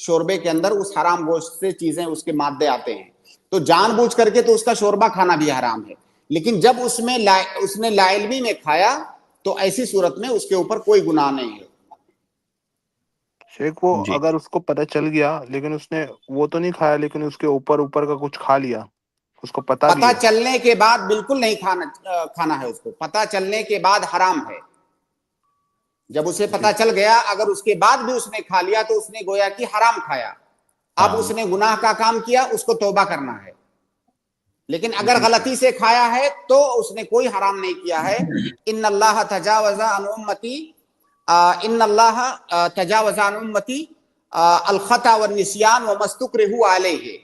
شوربے کے اندر اس حرام گوشت سے چیزیں اس کے مادے آتے ہیں، تو جان بوجھ کر کے تو اس کا شوربہ کھانا بھی حرام ہے، لیکن جب اس نے لا علمی میں کھایا تو ایسی صورت میں اس کے اوپر کوئی گناہ نہیں ہے۔ شیخ وہ جی اگر اس کو پتہ چل گیا لیکن اس نے وہ تو نہیں کھایا، لیکن اس کے اوپر کا کچھ کھا لیا، اس کو پتہ بھی پتہ ہے؟ چلنے کے بعد بالکل نہیں کھانا ہے اس کو، پتہ چلنے کے بعد حرام ہے۔ جب اسے جی پتہ چل گیا، اگر اس کے بعد بھی اس نے کھا لیا تو اس نے گویا کہ حرام کھایا، اب اس حرام نے گناہ کا کام کیا، اس کو توبہ کرنا ہے۔ لیکن اگر جی غلطی سے کھایا ہے تو اس نے کوئی حرام نہیں کیا ہے۔ ان اللہ تجاوز عن امتی ان اللہ تجاوز عن امتی الخطا والنسیان وما استکرہوا علیہ،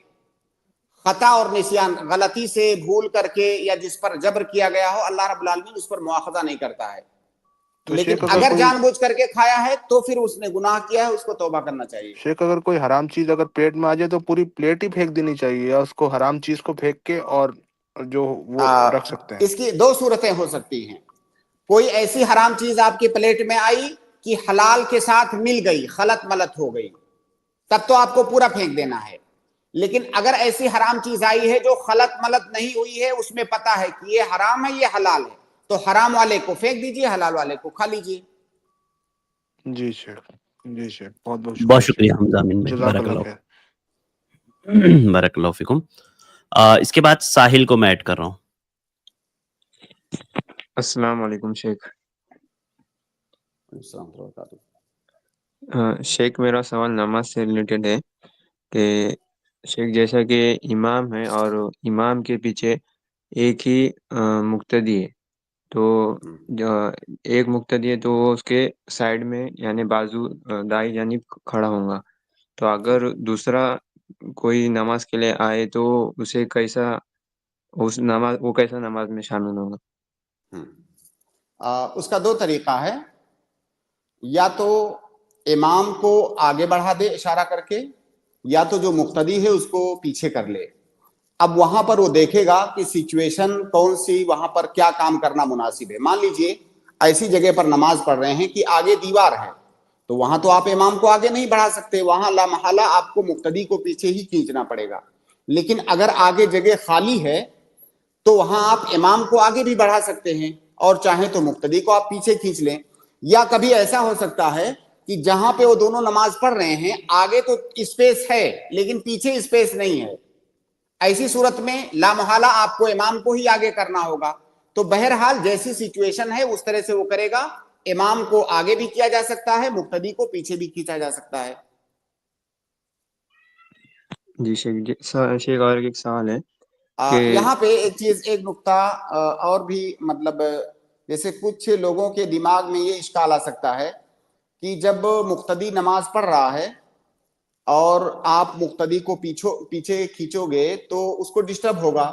خطا اور نسیان، غلطی سے بھول کر کے یا جس پر جبر کیا گیا ہو، اللہ رب العالمین اس پر مواخذہ نہیں کرتا ہے، تو لیکن شیخ اگر اگر کوئی جان بوجھ کر کے کھایا ہے تو پھر اس نے گناہ کیا ہے، اس کو توبہ کرنا چاہیے۔ شیخ اگر کوئی حرام چیز اگر پیٹ میں آ جائے تو پوری پلیٹ ہی پھینک دینی چاہیے، یا اس کو حرام چیز کو پھینک کے اور جو وہ رکھ سکتے ہیں؟ اس کی دو صورتیں ہو سکتی ہیں، کوئی ایسی حرام چیز آپ کی پلیٹ میں آئی کہ حلال کے ساتھ مل گئی، خلط ملط ہو گئی، تب تو آپ کو پورا پھینک دینا ہے۔ لیکن اگر ایسی حرام چیز آئی ہے جو خلط ملط نہیں ہوئی ہے، اس میں پتہ ہے کہ یہ حرام ہے یہ حلال ہے، تو حرام والے کو پھینک دیجئے، حلال والے کو کھا لیجئے۔ جی شیخ، جی شیخ، بہت بہت بہت شکریہ شکریہ شیخ، حمزہ امین بھائی، جزاک بارک اللہ اللہ خیر۔ بارک اللہ فیکم۔ اس کے بعد ساحل کو میں ایڈ کر رہا ہوں۔ السلام علیکم شیخ۔ السلام علیکم ورحمۃ اللہ۔ شیخ میرا سوال نماز سے ریلیٹڈ ہے کہ شیخ جیسا کہ امام ہے اور امام کے پیچھے ایک ہی مقتدی ہے، تو ایک مقتدی ہے تو وہ اس کے سائڈ میں یعنی بازو دائیں جانب کھڑا ہوں گا، تو اگر دوسرا کوئی نماز کے لیے آئے تو اسے کیسا وہ کیسا نماز میں شامل ہوگا؟ اس کا دو طریقہ ہے، یا تو امام کو آگے بڑھا دے اشارہ کر کے، یا تو جو مقتدی ہے اس کو پیچھے کر لے۔ اب وہاں پر وہ دیکھے گا کہ سچویشن کون سی، وہاں پر کیا کام کرنا مناسب ہے۔ مان لیجئے ایسی جگہ پر نماز پڑھ رہے ہیں کہ آگے دیوار ہے، تو وہاں تو آپ امام کو آگے نہیں بڑھا سکتے، وہاں لا محالہ آپ کو مقتدی کو پیچھے ہی کھینچنا پڑے گا۔ لیکن اگر آگے جگہ خالی ہے تو وہاں آپ امام کو آگے بھی بڑھا سکتے ہیں، اور چاہیں تو مقتدی کو آپ پیچھے کھینچ لیں۔ یا کبھی ایسا ہو سکتا ہے کہ جہاں پہ وہ دونوں نماز پڑھ رہے ہیں آگے تو اسپیس ہے لیکن پیچھے اسپیس نہیں ہے، ایسی صورت میں لا محالہ آپ کو امام کو ہی آگے کرنا ہوگا۔ تو بہرحال جیسی سچویشن ہے اس طرح سے وہ کرے گا، امام کو آگے بھی کیا جا سکتا ہے، مقتدی کو پیچھے بھی کھینچا جا سکتا ہے۔ جی شیخ، شیخ اور ایک سوال ہے کہ یہاں پہ ایک چیز، ایک نقطہ اور بھی، مطلب جیسے کچھ لوگوں کے دماغ میں یہ اشکال آ سکتا ہے کہ جب مقتدی نماز پڑھ رہا ہے اور آپ مقتدی کو پیچھے کھینچو گے تو اس کو ڈسٹرب ہوگا،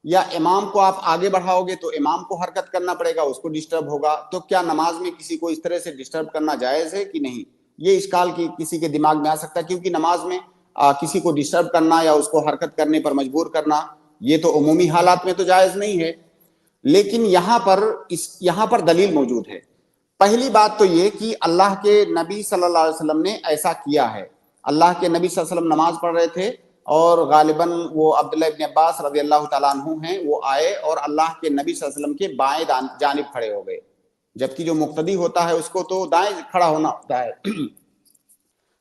یا امام کو آپ آگے بڑھاؤ گے تو امام کو حرکت کرنا پڑے گا، اس کو ڈسٹرب ہوگا، تو کیا نماز میں کسی کو اس طرح سے ڈسٹرب کرنا جائز ہے کہ نہیں؟ یہ اشکال کی کسی کے دماغ میں آ سکتا ہے، کیونکہ نماز میں کسی کو ڈسٹرب کرنا یا اس کو حرکت کرنے پر مجبور کرنا یہ تو عمومی حالات میں تو جائز نہیں ہے۔ لیکن یہاں پر دلیل موجود ہے۔ پہلی بات تو یہ کہ اللہ کے نبی صلی اللہ علیہ وسلم نے ایسا کیا ہے۔ اللہ کے نبی صلی اللہ علیہ وسلم نماز پڑھ رہے تھے اور غالباً وہ عبداللہ ابن عباس رضی اللہ تعالیٰ عنہ ہیں، وہ آئے اور اللہ کے نبی صلی اللہ علیہ وسلم کے بائیں جانب کھڑے ہو گئے، جبکہ جو مقتدی ہوتا ہے اس کو تو دائیں کھڑا ہونا ہوتا ہے،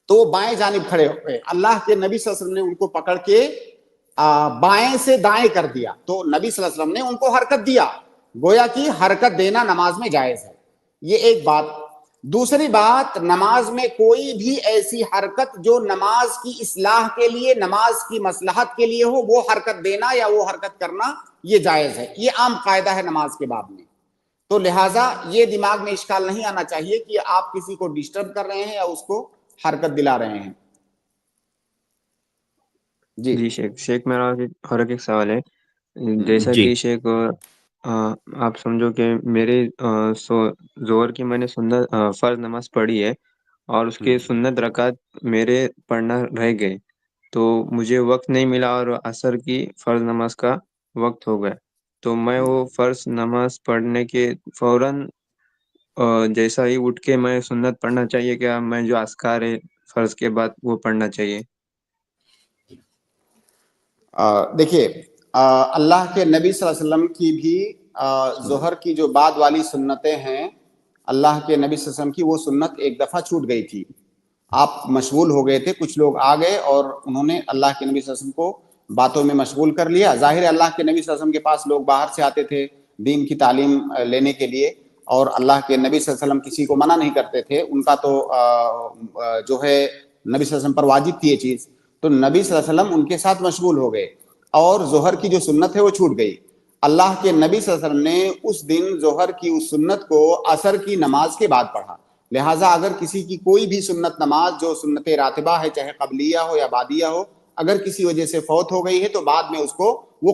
تو وہ بائیں جانب کھڑے ہو گئے۔ اللہ کے نبی صلی اللہ علیہ وسلم نے ان کو پکڑ کے بائیں سے دائیں کر دیا، تو نبی صلی اللہ علیہ وسلم نے ان کو حرکت دیا، گویا کہ حرکت دینا نماز میں جائز ہے۔ یہ ایک بات۔ دوسری بات، نماز میں کوئی بھی ایسی حرکت جو نماز کی اصلاح کے لیے، نماز کی مصلحت کے لیے ہو، وہ حرکت دینا یا وہ حرکت کرنا یہ جائز ہے، یہ عام قاعدہ ہے نماز کے باب میں۔ تو لہٰذا یہ دماغ میں اشکال نہیں آنا چاہیے کہ آپ کسی کو ڈسٹرب کر رہے ہیں یا اس کو حرکت دلا رہے ہیں۔ جی شیخ میرا اور ایک سوال ہے، جیسا جی کہ شیخ آپ سمجھو کہ میرے ظہر کی میں نے سنت فرض نماز پڑھی ہے اور اس کے سنت رکعت میرے پڑھنا رہ گئے، تو مجھے وقت نہیں ملا اور عصر کی فرض نماز کا وقت ہو گیا، تو میں وہ فرض نماز پڑھنے کے فوراً جیسا ہی اٹھ کے میں سنت پڑھنا چاہیے کیا؟ میں جو اذکار ہے فرض کے بعد وہ پڑھنا چاہیے؟ دیکھیے اللہ کے نبی صلی اللہ علیہ وسلم کی بھی ظہر کی جو بعد والی سنتیں ہیں، اللہ کے نبی صلی اللہ علیہ وسلم کی وہ سنت ایک دفعہ چھوٹ گئی تھی. آپ مشغول ہو گئے تھے، کچھ لوگ آ گئے اور انہوں نے اللہ کے نبی صلی اللہ علیہ وسلم کو باتوں میں مشغول کر لیا. ظاہر ہے اللہ کے نبی صلی اللہ علیہ وسلم کے پاس لوگ باہر سے آتے تھے دین کی تعلیم لینے کے لیے، اور اللہ کے نبی صلی اللہ علیہ وسلم کسی کو منع نہیں کرتے تھے. ان کا تو جو ہے نبی صلی اللہ علیہ وسلم پر واجب تھی یہ چیز. تو نبی صلی اللہ علیہ وسلم ان کے ساتھ مشغول ہو گئے اور ظہر کی جو سنت ہے وہ چھوٹ گئی. اللہ کے نبی صلی اللہ علیہ وسلم نے اس دن ظہر کی اس سنت کو عصر کی نماز کے بعد پڑھا. لہٰذا اگر کسی کی کوئی بھی سنت نماز جو سنت راتبہ ہے، چاہے قبلیہ ہو یا بعدیہ ہو، اگر کسی وجہ سے فوت ہو گئی ہے تو بعد میں اس کو وہ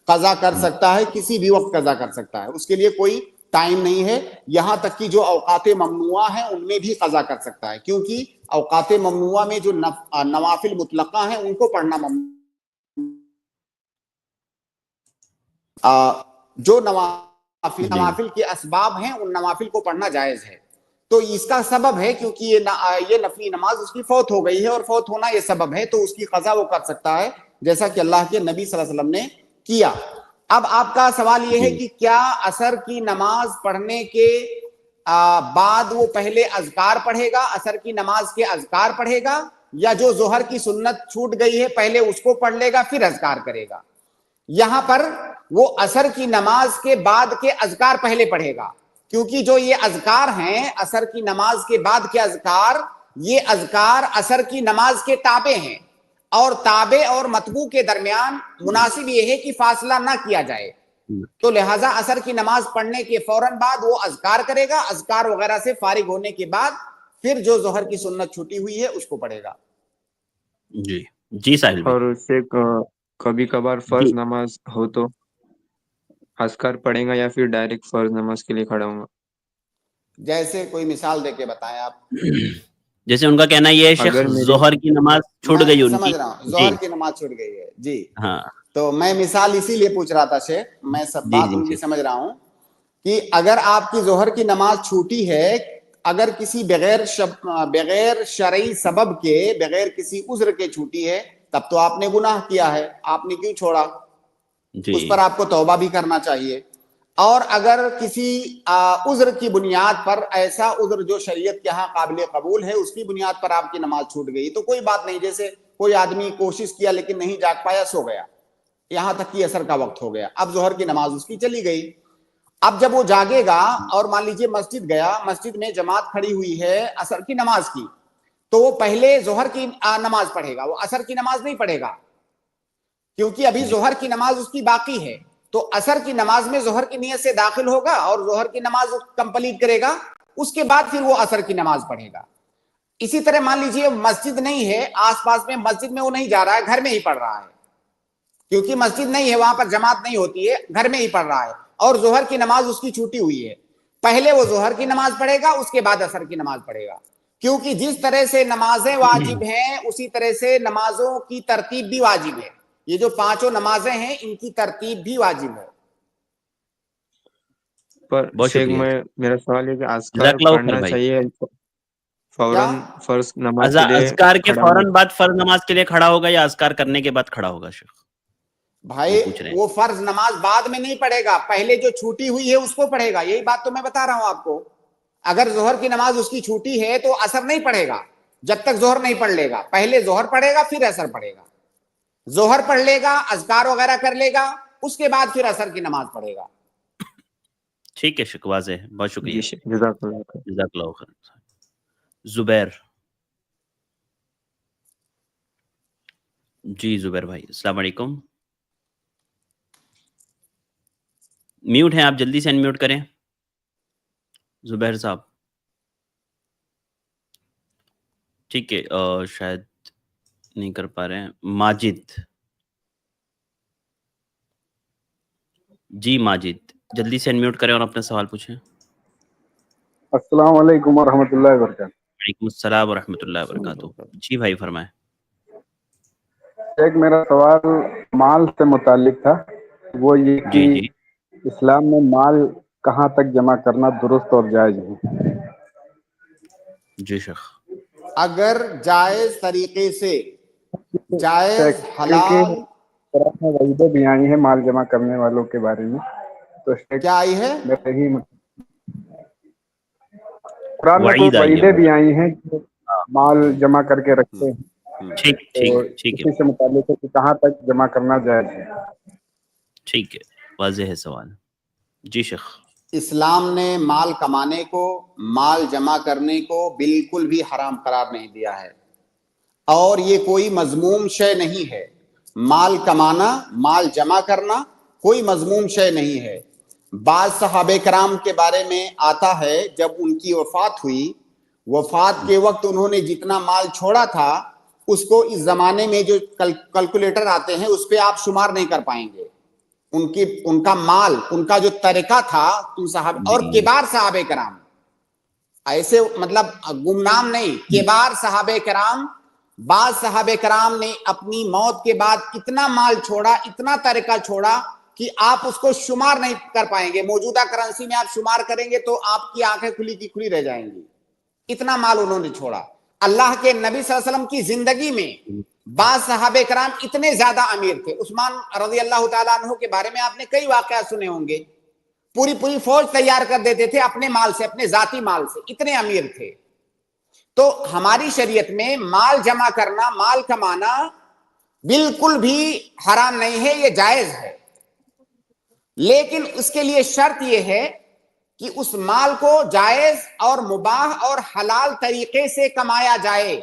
قضا کر سکتا ہے، کسی بھی وقت قضا کر سکتا ہے. اس کے لیے کوئی ٹائم نہیں ہے. یہاں تک کہ جو اوقات ممنوعہ ہیں ان میں بھی قضا کر سکتا ہے، کیونکہ اوقات ممنوعہ میں جو نوافل مطلقہ ہیں ان کو پڑھنا ممنوع، جو نوافل کے اسباب ہیں ان نوافل کو پڑھنا جائز ہے. تو اس کا سبب ہے کیونکہ یہ نفلی نماز اس کی فوت ہو گئی ہے اور فوت ہونا یہ سبب ہے، تو اس کی قضا وہ کر سکتا ہے جیسا کہ اللہ کے نبی صلی اللہ علیہ وسلم نے کیا. اب آپ کا سوال یہ ہے کہ کیا عصر کی نماز پڑھنے کے بعد وہ پہلے اذکار پڑھے گا، عصر کی نماز کے اذکار پڑھے گا، یا جو ظہر کی سنت چھوٹ گئی ہے پہلے اس کو پڑھ لے گا پھر اذکار کرے گا؟ یہاں پر وہ عصر کی نماز کے بعد کے اذکار پہلے پڑھے گا، کیونکہ جو یہ اذکار ہیں عصر کی نماز کے بعد کے اذکار، یہ اذکار عصر کی نماز کے تابع ہیں، اور تابع اور متبوع کے درمیان مناسب یہ ہے کہ فاصلہ نہ کیا جائے. تو لہٰذا عصر کی نماز پڑھنے کے فوراً بعد وہ اذکار کرے گا، اذکار وغیرہ سے فارغ ہونے کے بعد پھر جو ظہر کی سنت چھوٹی ہوئی ہے اس کو پڑھے گا. جی ساحل بھائی. اور اس سے کبھی کبھار فرض نماز ہو تو اذکار پڑھیں گا یا پھر ڈائریکٹ فرض نماز کے لیے کھڑا ہوں گا؟ جیسے کوئی مثال دے کے بتائیں آپ. جیسے ان کا کہنا یہ ہے شیخ ظہر کی نماز چھوٹ گئی ان کی. سمجھ رہا ہوں ظہر کی نماز چھوٹ گئی ہے جی. ہاں تو میں مثال اسی لیے پوچھ رہا تھا شیخ، میں سب بات ان کی سمجھ رہا ہوں کہ اگر آپ کی ظہر کی نماز چھوٹی ہے، اگر کسی بغیر شرعی سبب کے، بغیر کسی عذر کے چھوٹی ہے، تب تو آپ نے گناہ کیا ہے، آپ نے کیوں چھوڑا؟ اس پر آپ کو توبہ بھی کرنا چاہیے. اور اگر کسی عذر کی بنیاد پر، ایسا عذر جو شریعت کے ہاں قابل قبول ہے، اس کی بنیاد پر آپ کی نماز چھوٹ گئی تو کوئی بات نہیں. جیسے کوئی آدمی کوشش کیا لیکن نہیں جاگ پایا، سو گیا، یہاں تک کہ عصر کا وقت ہو گیا، اب ظہر کی نماز اس کی چلی گئی. اب جب وہ جاگے گا اور مان لیجیے مسجد گیا، مسجد میں جماعت کھڑی ہوئی ہے عصر کی نماز کی، تو وہ پہلے ظہر کی نماز پڑھے گا، وہ عصر کی نماز نہیں پڑھے گا، کیونکہ ابھی ظہر کی نماز اس کی باقی ہے. تو عصر کی نماز میں ظہر کی نیت سے داخل ہوگا اور ظہر کی نماز کمپلیٹ کرے گا، اس کے بعد پھر وہ عصر کی نماز پڑھے گا. اسی طرح مان لیجیے مسجد نہیں ہے آس پاس میں، مسجد میں وہ نہیں جا رہا ہے، گھر میں ہی پڑھ رہا ہے، کیونکہ مسجد نہیں ہے وہاں پر جماعت نہیں ہوتی ہے، گھر میں ہی پڑھ رہا ہے، اور ظہر کی نماز اس کی چھوٹی ہوئی ہے. پہلے وہ ظہر کی نماز پڑھے گا، اس کے بعد عصر کی نماز پڑھے گا، کیونکہ جس طرح سے نمازیں واجب ہیں اسی طرح سے نمازوں کی ترتیب بھی واجب ہے. یہ جو پانچوں نمازیں ہیں ان کی ترتیب بھی واجب ہے. پر شیخ میرا سوال ہے کہ اذکار پڑھنا چاہیے فوراً فرض نماز کے لیے اذکار کے کھڑا فوراً بعد فرض نماز کے لیے کھڑا ہوگا یا اذکار کرنے کے بعد کھڑا ہوگا شیخ؟ بھائی وہ فرض نماز بعد میں نہیں پڑھے گا، پہلے جو چھوٹی ہوئی ہے اس کو پڑھے گا. یہی بات تو میں بتا رہا ہوں آپ کو. اگر ظہر کی نماز اس کی چھوٹی ہے تو عصر نہیں پڑھے گا جب تک ظہر نہیں پڑھ لے گا، پہلے ظہر پڑھے گا پھر عصر پڑھے گا. ظہر پڑھ لے گا، اذکار وغیرہ کر لے گا، اس کے بعد پھر عصر کی نماز پڑھے گا. ٹھیک ہے شیخ، واضح ہے، بہت شکریہ. جزاک اللہ خیر. زبیر. جی زبیر بھائی السلام علیکم. میوٹ ہیں آپ، جلدی سے ان میوٹ کریں زبیر صاحب. ٹھیک ہے، شاید نہیں کر پا رہے ہیں. ماجد. جی ماجد جلدی سے ان میوٹ کریں اور اپنا سوال پوچھیں. السلام علیکم ورحمۃ اللہ وبرکاتہ. وعلیکم السلام ورحمۃ اللہ وبرکاتہ. جی بھائی فرمائیں. ایک میرا سوال مال سے متعلق تھا، وہ یہ کہ جی اسلام میں مال کہاں تک جمع کرنا درست اور جائز ہے؟ جی شیخ. اگر جائز طریقے سے جائز کیونکہ حلال قرآن میں وعیدیں بھی آئی ہیں مال جمع کرنے والوں کے بارے میں، تو کیا آئی ہے؟ قرآن میں وعید کچھ آئی ہے وعیدیں بھی آئی ہیں کہ مال جمع کر کے رکھتے ہیں، ٹھیک تو ٹھیک ہے اسی سے متعلق ہے کہ کہاں تک جمع کرنا جائز ہے۔ ٹھیک ہے، واضح ہے سوال۔ جی شیخ۔ اسلام نے مال کمانے کو، مال جمع کرنے کو بالکل بھی حرام قرار نہیں دیا ہے، اور یہ کوئی مذموم شے نہیں ہے۔ مال کمانا، مال جمع کرنا کوئی مذموم شے نہیں ہے۔ بعض صحابہ کرام کے بارے میں آتا ہے جب ان کی وفات ہوئی، وفات کے وقت انہوں نے جتنا مال چھوڑا تھا اس کو اس زمانے میں جو کیلکولیٹر آتے ہیں اس پہ آپ شمار نہیں کر پائیں گے۔ ان کا مال، ان کا جو ترکہ تھا اور کبار صحابہ کرام، ایسے مطلب گمنام نہیں، کبار صحابہ کرام، بعض صحابہ کرام نے اپنی موت کے بعد اتنا مال چھوڑا، اتنا ترکہ چھوڑا کہ آپ اس کو شمار نہیں کر پائیں گے۔ موجودہ کرنسی میں آپ شمار کریں گے تو آپ کی آنکھیں کھلی کی کھلی رہ جائیں گی، اتنا مال انہوں نے چھوڑا۔ اللہ کے نبی صلی اللہ علیہ وسلم کی زندگی میں بعض صحابہ کرام اتنے زیادہ امیر تھے۔ عثمان رضی اللہ تعالیٰ عنہ کے بارے میں آپ نے کئی واقعات سنے ہوں گے، پوری فوج تیار کر دیتے تھے اپنے مال سے، اپنے ذاتی مال سے، اتنے امیر تھے۔ تو ہماری شریعت میں مال جمع کرنا، مال کمانا بالکل بھی حرام نہیں ہے، یہ جائز ہے، لیکن اس کے لیے شرط یہ ہے کہ اس مال کو جائز اور مباح اور حلال طریقے سے کمایا جائے،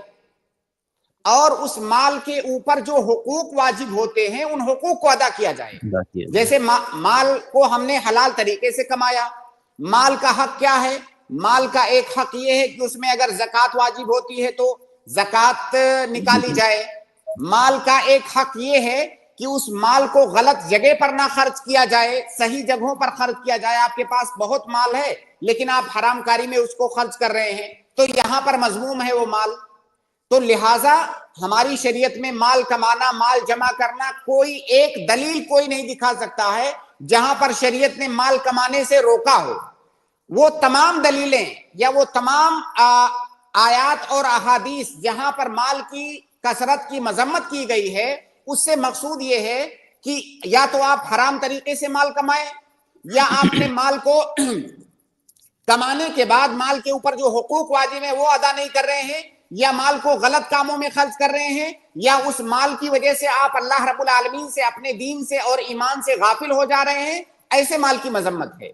اور اس مال کے اوپر جو حقوق واجب ہوتے ہیں ان حقوق کو ادا کیا جائے۔ جیسے مال کو ہم نے حلال طریقے سے کمایا، مال کا حق کیا ہے؟ مال کا ایک حق یہ ہے کہ اس میں اگر زکوٰۃ واجب ہوتی ہے تو زکوٰۃ نکالی جائے۔ مال کا ایک حق یہ ہے کہ اس مال کو غلط جگہ پر نہ خرچ کیا جائے، صحیح جگہوں پر خرچ کیا جائے۔ آپ کے پاس بہت مال ہے لیکن آپ حرام کاری میں اس کو خرچ کر رہے ہیں تو یہاں پر مذموم ہے وہ مال۔ تو لہٰذا ہماری شریعت میں مال کمانا، مال جمع کرنا، کوئی ایک دلیل کوئی نہیں دکھا سکتا ہے جہاں پر شریعت نے مال کمانے سے روکا ہو۔ وہ تمام دلیلیں یا وہ تمام آیات اور احادیث جہاں پر مال کی کثرت کی مذمت کی گئی ہے، اس سے مقصود یہ ہے کہ یا تو آپ حرام طریقے سے مال کمائیں، یا آپ نے مال کو کمانے کے بعد مال کے اوپر جو حقوق واجب ہیں وہ ادا نہیں کر رہے ہیں، یا مال کو غلط کاموں میں خرچ کر رہے ہیں، یا اس مال کی وجہ سے آپ اللہ رب العالمین سے، اپنے دین سے اور ایمان سے غافل ہو جا رہے ہیں۔ ایسے مال کی مذمت ہے۔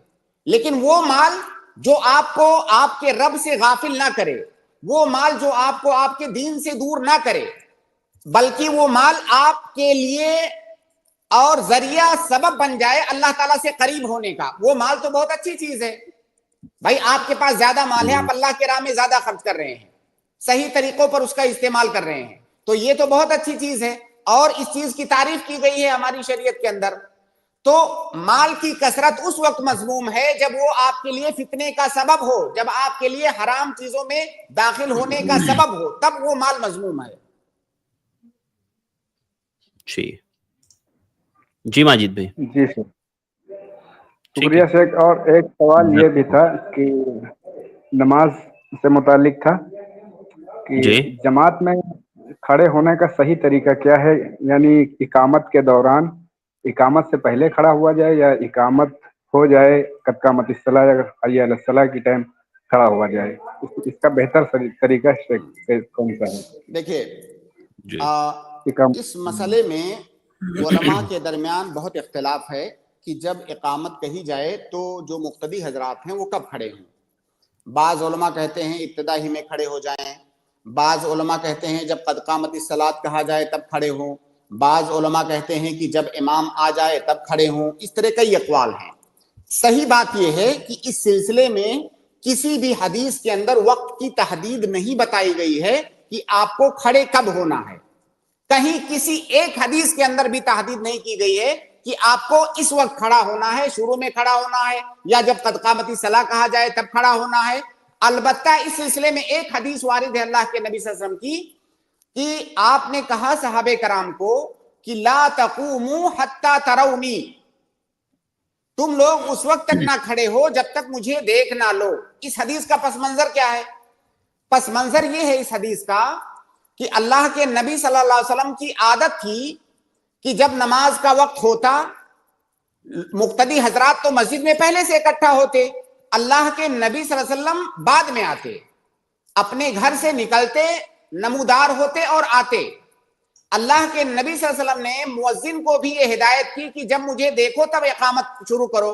لیکن وہ مال جو آپ کو آپ کے رب سے غافل نہ کرے، وہ مال جو آپ کو آپ کے دین سے دور نہ کرے، بلکہ وہ مال آپ کے لیے اور ذریعہ سبب بن جائے اللہ تعالیٰ سے قریب ہونے کا، وہ مال تو بہت اچھی چیز ہے۔ بھائی آپ کے پاس زیادہ مال ہے، آپ اللہ کے راہ میں زیادہ خرچ کر رہے ہیں، صحیح طریقوں پر اس کا استعمال کر رہے ہیں، تو یہ تو بہت اچھی چیز ہے، اور اس چیز کی تعریف کی گئی ہے ہماری شریعت کے اندر۔ تو مال کی کثرت اس وقت مذموم ہے جب وہ آپ کے لیے فتنے کا سبب ہو، جب آپ کے لیے حرام چیزوں میں داخل ہونے کا سبب ہو، تب وہ مال مذموم ہے۔ جی ماجد بھائی۔ جی سر، شکریہ شیخ۔ اور ایک سوال یہ بھی تھا کہ نماز سے متعلق تھا کہ جی جماعت میں کھڑے ہونے کا صحیح طریقہ کیا ہے، یعنی اقامت کے دوران اقامت سے پہلے کھڑا ہوا جائے، یا اقامت ہو جائے قد قامت الصلاۃ یا حی علی الصلاۃ کی ٹائم کھڑا ہوا جائے، اس کا بہتر طریقہ کون سا ہے؟ دیکھیے، اقامت اس مسئلے میں علماء کے درمیان بہت اختلاف ہے کہ جب اقامت کہی جائے تو جو مقتدی حضرات ہیں وہ کب کھڑے ہوں۔ بعض علماء کہتے ہیں ابتدا ہی میں کھڑے ہو جائیں، بعض علماء کہتے ہیں جب قد قامت الصلاۃ کہا جائے تب کھڑے ہوں، بعض علماء کہتے ہیں کہ جب امام آ جائے تب کھڑے ہوں۔ اس طرح کئی اقوال ہیں۔ صحیح بات یہ ہے کہ اس سلسلے میں کسی بھی حدیث کے اندر وقت کی تحدید نہیں بتائی گئی ہے کہ آپ کو کھڑے کب ہونا ہے۔ کہیں کسی ایک حدیث کے اندر بھی تحدید نہیں کی گئی ہے کہ آپ کو اس وقت کھڑا ہونا ہے، شروع میں کھڑا ہونا ہے، یا جب قد قامت الصلاۃ کہا جائے تب کھڑا ہونا ہے۔ البتہ اس سلسلے میں ایک حدیث وارد ہے اللہ کے نبی صلی اللہ علیہ وسلم کی کہ آپ نے کہا صحابہ کرام کو کہ لا تقوموا حتی ترونی، تم لوگ اس وقت تک نہ کھڑے ہو جب تک مجھے دیکھ نہ لو۔ اس حدیث کا پس منظر کیا ہے؟ پس منظر یہ ہے اس حدیث کا کہ اللہ کے نبی صلی اللہ علیہ وسلم کی عادت تھی کہ جب نماز کا وقت ہوتا مقتدی حضرات تو مسجد میں پہلے سے اکٹھا ہوتے، اللہ کے نبی صلی اللہ علیہ وسلم بعد میں آتے، اپنے گھر سے نکلتے، نمودار ہوتے اور آتے۔ اللہ کے نبی صلی اللہ علیہ وسلم نے مؤذن کو بھی یہ ہدایت کی کہ جب مجھے دیکھو تب اقامت شروع کرو،